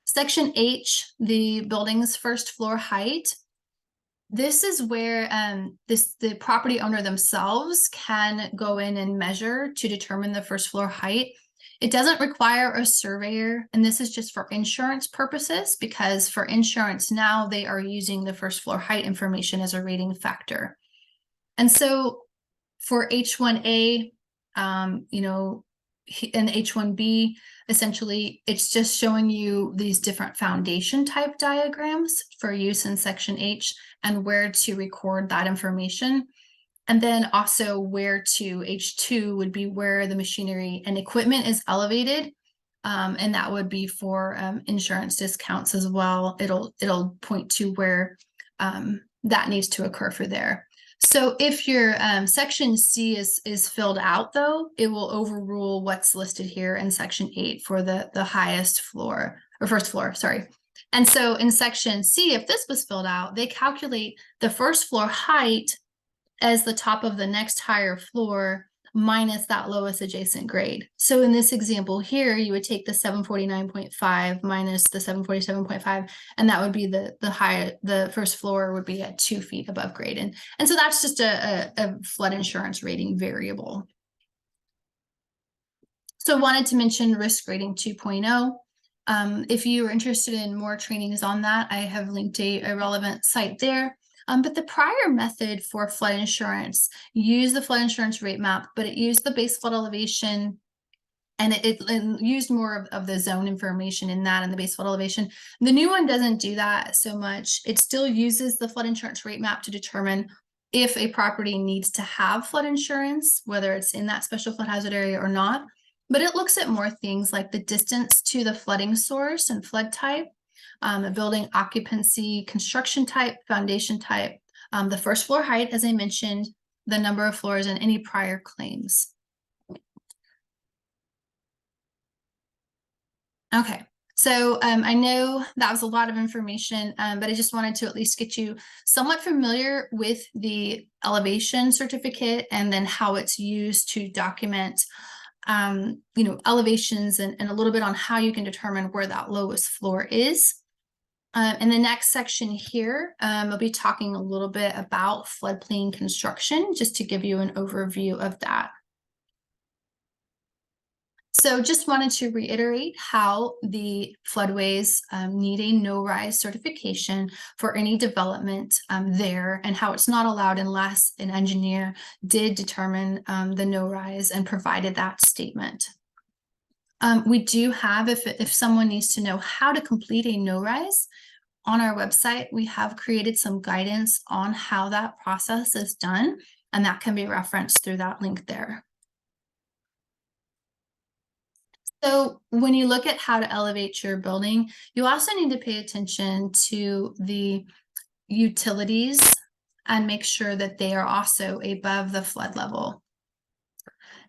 Section H, the building's first floor height. This is where the property owner themselves can go in and measure to determine the first floor height. It doesn't require a surveyor, and this is just for insurance purposes, because for insurance now they are using the first floor height information as a rating factor. And so for H1A, and H1B, essentially, it's just showing you these different foundation type diagrams for use in section H and where to record that information. And then also where to H2 would be where the machinery and equipment is elevated. And that would be for insurance discounts as well. It'll point to where that needs to occur for there. So if your section C is filled out, though, it will overrule what's listed here in section 8 for the highest floor, or first floor, sorry. And so in section C, if this was filled out, they calculate the first floor height as the top of the next higher floor minus that lowest adjacent grade. So in this example here, you would take the 749.5 minus the 747.5, and that would be the first floor would be at 2 feet above grade. And so that's just a flood insurance rating variable. So I wanted to mention risk rating 2.0. If you are interested in more trainings on that, I have linked a relevant site there. But the prior method for flood insurance used the flood insurance rate map, but it used the base flood elevation, and it used more of the zone information in that and the base flood elevation. The new one doesn't do that so much. It still uses the flood insurance rate map to determine if a property needs to have flood insurance, whether it's in that special flood hazard area or not. But it looks at more things like the distance to the flooding source and flood type, the building occupancy, construction type, foundation type, the first floor height, as I mentioned, the number of floors, and any prior claims. Okay, So I know that was a lot of information, but I just wanted to at least get you somewhat familiar with the elevation certificate and then how it's used to document, elevations and a little bit on how you can determine where that lowest floor is. In the next section here, I'll be talking a little bit about floodplain construction, just to give you an overview of that. So just wanted to reiterate how the floodways need a no-rise certification for any development there, and how it's not allowed unless an engineer did determine the no-rise and provided that statement. We do have, if someone needs to know how to complete a no-rise, on our website, we have created some guidance on how that process is done, and that can be referenced through that link there. So when you look at how to elevate your building, you also need to pay attention to the utilities and make sure that they are also above the flood level.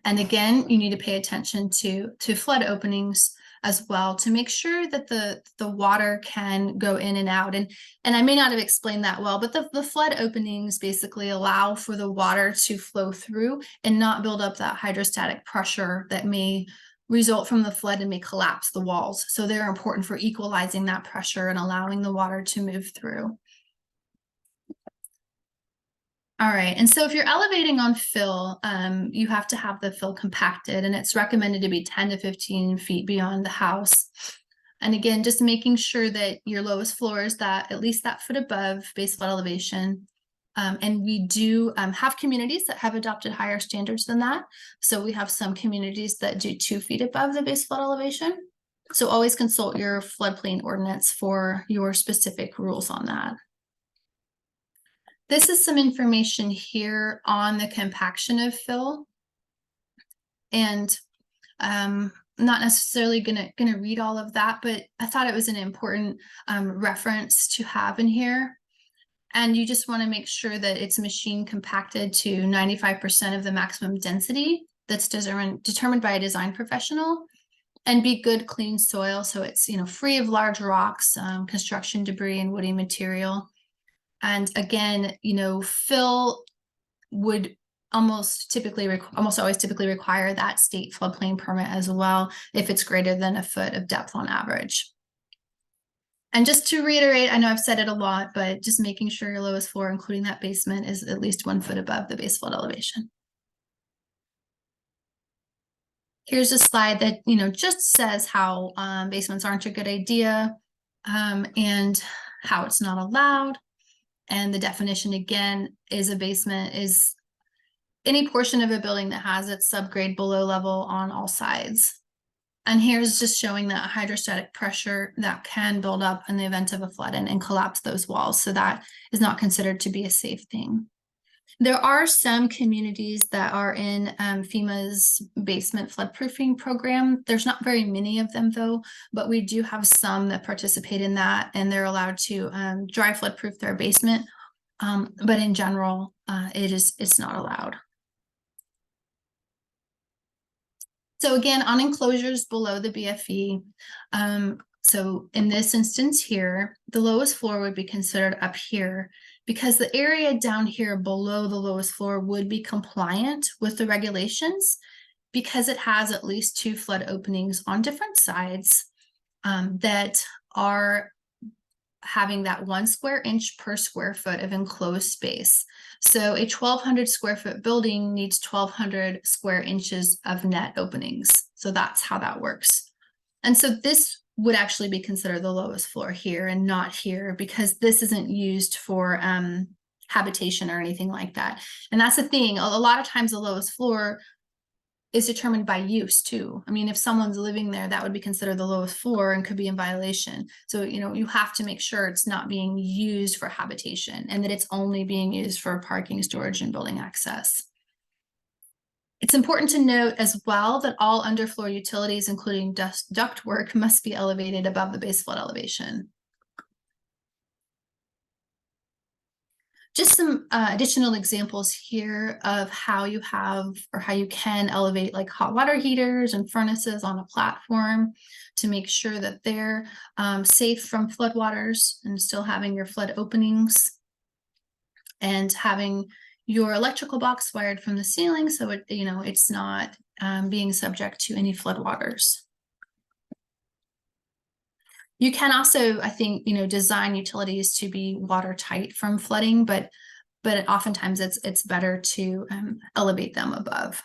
And again, you need to pay attention to flood openings as well to make sure that the water can go in and out. And I may not have explained that well, but the flood openings basically allow for the water to flow through and not build up that hydrostatic pressure that may result from the flood and may collapse the walls. So they're important for equalizing that pressure and allowing the water to move through. All right, and so if you're elevating on fill, you have to have the fill compacted, and it's recommended to be 10 to 15 feet beyond the house. And again, just making sure that your lowest floor is that at least that foot above base flood elevation. And we do have communities that have adopted higher standards than that. So we have some communities that do 2 feet above the base flood elevation. So always consult your floodplain ordinance for your specific rules on that. This is some information here on the compaction of fill. And not necessarily gonna read all of that, but I thought it was an important reference to have in here. And you just want to make sure that it's machine compacted to 95% of the maximum density that's determined by a design professional, and be good, clean soil. So it's, free of large rocks, construction debris, and woody material. And again, fill would almost always typically require that state floodplain permit as well, if it's greater than a foot of depth on average. And just to reiterate, I know I've said it a lot, but just making sure your lowest floor, including that basement, is at least 1 foot above the base flood elevation. Here's a slide that, just says how basements aren't a good idea, and how it's not allowed. And the definition, again, is a basement is any portion of a building that has its subgrade below level on all sides. And here's just showing that hydrostatic pressure that can build up in the event of a flood and collapse those walls. So that is not considered to be a safe thing. There are some communities that are in FEMA's basement floodproofing program. There's not very many of them though, but we do have some that participate in that, and they're allowed to dry floodproof their basement. But in general, it's not allowed. So again, on enclosures below the BFE, so in this instance here, the lowest floor would be considered up here, because the area down here below the lowest floor would be compliant with the regulations, because it has at least 2 flood openings on different sides that are having that 1 square inch per square foot of enclosed space. So a 1,200 square foot building needs 1,200 square inches of net openings. So that's how that works. And so this would actually be considered the lowest floor here and not here, because this isn't used for habitation or anything like that. And that's the thing, a lot of times the lowest floor is determined by use too. I mean, if someone's living there, that would be considered the lowest floor and could be in violation. So, you have to make sure it's not being used for habitation and that it's only being used for parking, storage, and building access. It's important to note as well that all underfloor utilities, including ductwork, must be elevated above the base flood elevation. Just some additional examples here of how you have or how you can elevate like hot water heaters and furnaces on a platform to make sure that they're safe from floodwaters and still having your flood openings, and having your electrical box wired from the ceiling so it's not being subject to any floodwaters. You can also, I think, design utilities to be watertight from flooding, but oftentimes it's better to elevate them above.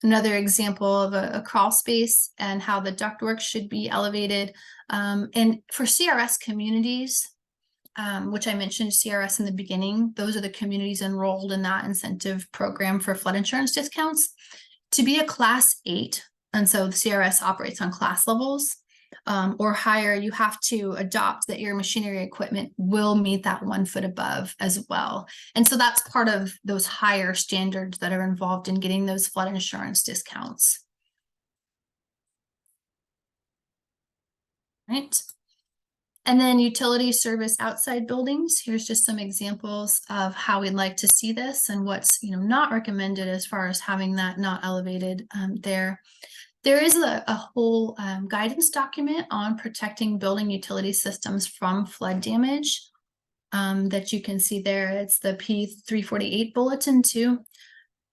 Another example of a crawl space and how the ductwork should be elevated. And for CRS communities, which I mentioned CRS in the beginning, those are the communities enrolled in that incentive program for flood insurance discounts. To be a class 8, and so the CRS operates on class levels, or higher, you have to adopt that your machinery equipment will meet that 1 foot above as well. And so that's part of those higher standards that are involved in getting those flood insurance discounts. Right. And then utility service outside buildings. Here's just some examples of how we'd like to see this and what's not recommended as far as having that not elevated there. There is a whole guidance document on protecting building utility systems from flood damage that you can see there. It's the P348 bulletin too,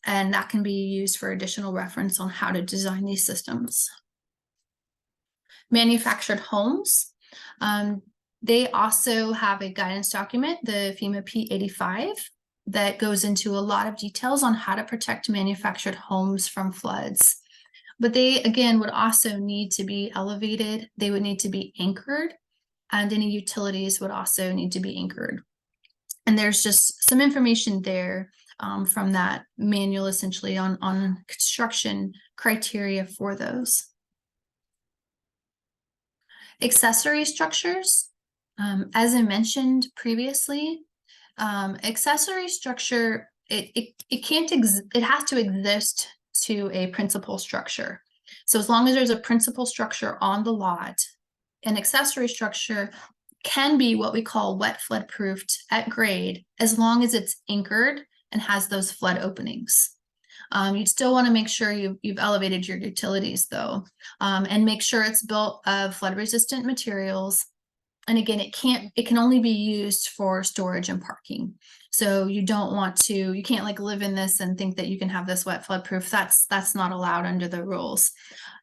and that can be used for additional reference on how to design these systems. Manufactured homes. They also have a guidance document, the FEMA P85, that goes into a lot of details on how to protect manufactured homes from floods. But they, again, would also need to be elevated. They would need to be anchored, and any utilities would also need to be anchored. And there's just some information there from that manual, essentially, on construction criteria for those. Accessory structures. As I mentioned previously, accessory structure, it has to exist to a principal structure. So as long as there's a principal structure on the lot, an accessory structure can be what we call wet flood proofed at grade, as long as it's anchored and has those flood openings. You'd still want to make sure you've elevated your utilities though, and make sure it's built of flood resistant materials. And again, it can only be used for storage and parking. So you can't like live in this and think that you can have this wet flood proof. That's not allowed under the rules.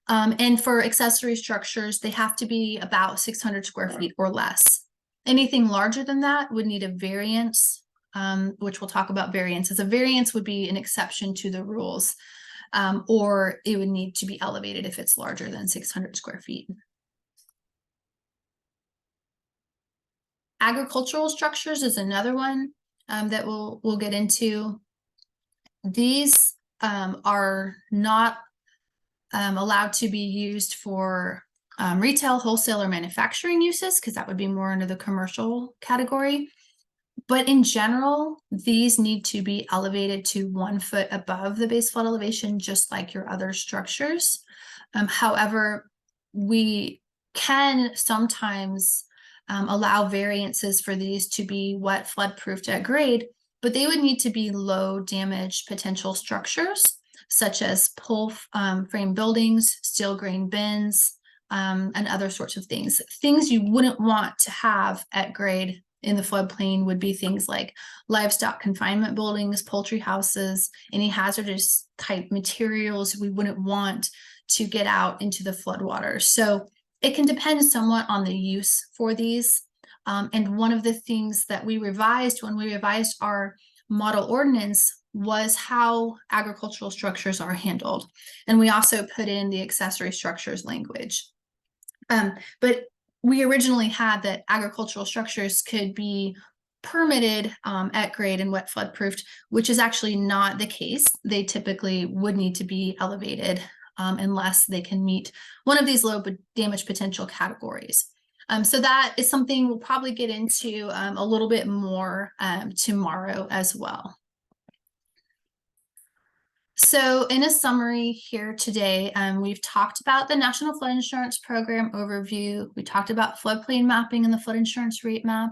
And for accessory structures, they have to be about 600 square feet or less. Anything larger than that would need a variance, which we'll talk about variances. A variance would be an exception to the rules, or it would need to be elevated if it's larger than 600 square feet. Agricultural structures is another one that we'll get into. These are not allowed to be used for retail, wholesale, or manufacturing uses, because that would be more under the commercial category. But in general, these need to be elevated to 1 foot above the base flood elevation, just like your other structures. However, we can sometimes allow variances for these to be wet flood proofed at grade, but they would need to be low damage potential structures, such as pole frame buildings, steel grain bins, and other sorts of things. Things you wouldn't want to have at grade in the floodplain would be things like livestock confinement buildings, poultry houses, any hazardous type materials we wouldn't want to get out into the floodwaters. So it can depend somewhat on the use for these. And one of the things that we revised when we revised our model ordinance was how agricultural structures are handled. And we also put in the accessory structures language. But we originally had that agricultural structures could be permitted at grade and wet flood proofed, which is actually not the case. They typically would need to be elevated unless they can meet one of these low damage potential categories. So that is something we'll probably get into a little bit more tomorrow as well. So in a summary here today, we've talked about the National Flood Insurance Program overview. We talked about floodplain mapping and the flood insurance rate map.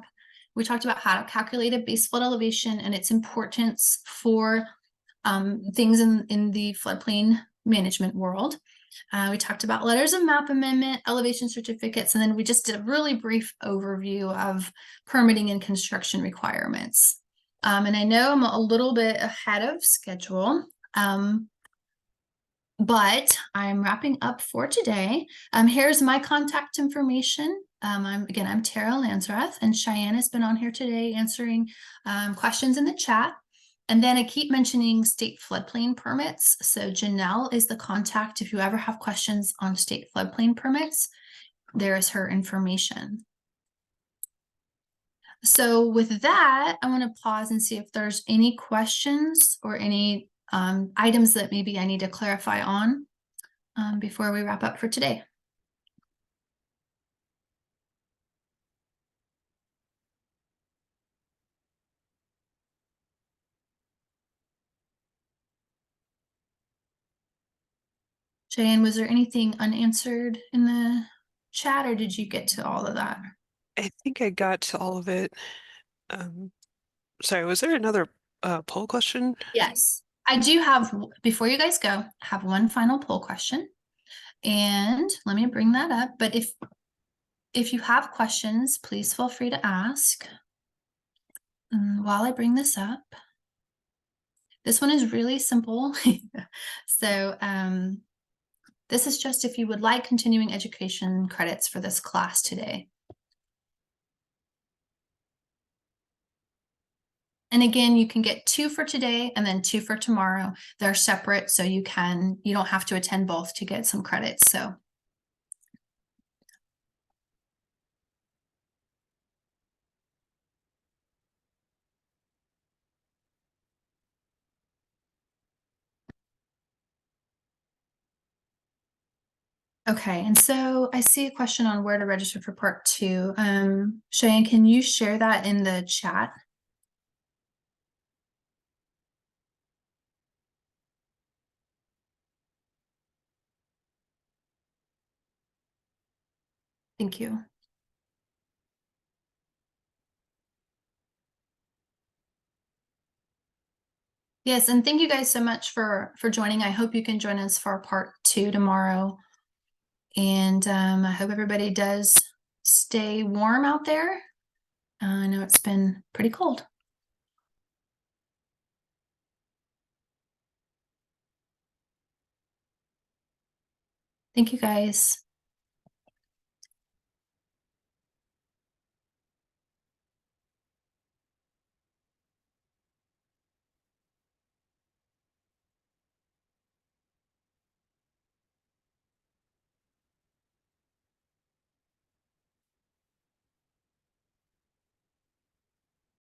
We talked about how to calculate a base flood elevation and its importance for things in the floodplain management world. We talked about letters of map amendment, elevation certificates, and then we just did a really brief overview of permitting and construction requirements. And I know I'm a little bit ahead of schedule, but I'm wrapping up for today. Here's my contact information. I'm Tara Lansrath, and Cheyenne has been on here today answering questions in the chat. And then I keep mentioning state floodplain permits. So Janelle is the contact if you ever have questions on state floodplain permits. There is her information. So with that, I want to pause and see if there's any questions or any items that maybe I need to clarify on before we wrap up for today. Cheyenne, was there anything unanswered in the chat, or did you get to all of that? I think I got to all of it. Sorry, was there another poll question? Yes, I do have, before you guys go, have one final poll question. And let me bring that up. But if you have questions, please feel free to ask. While I bring this up, this one is really simple. So this is just if you would like continuing education credits for this class today. And again, you can get 2 for today and then 2 for tomorrow. They're separate, so you don't have to attend both to get some credits. So okay, and so I see a question on where to register for part 2. Cheyenne, can you share that in the chat? Thank you. Yes, and thank you guys so much for joining. I hope you can join us for part 2 tomorrow. And I hope everybody does stay warm out there. I know it's been pretty cold. Thank you guys.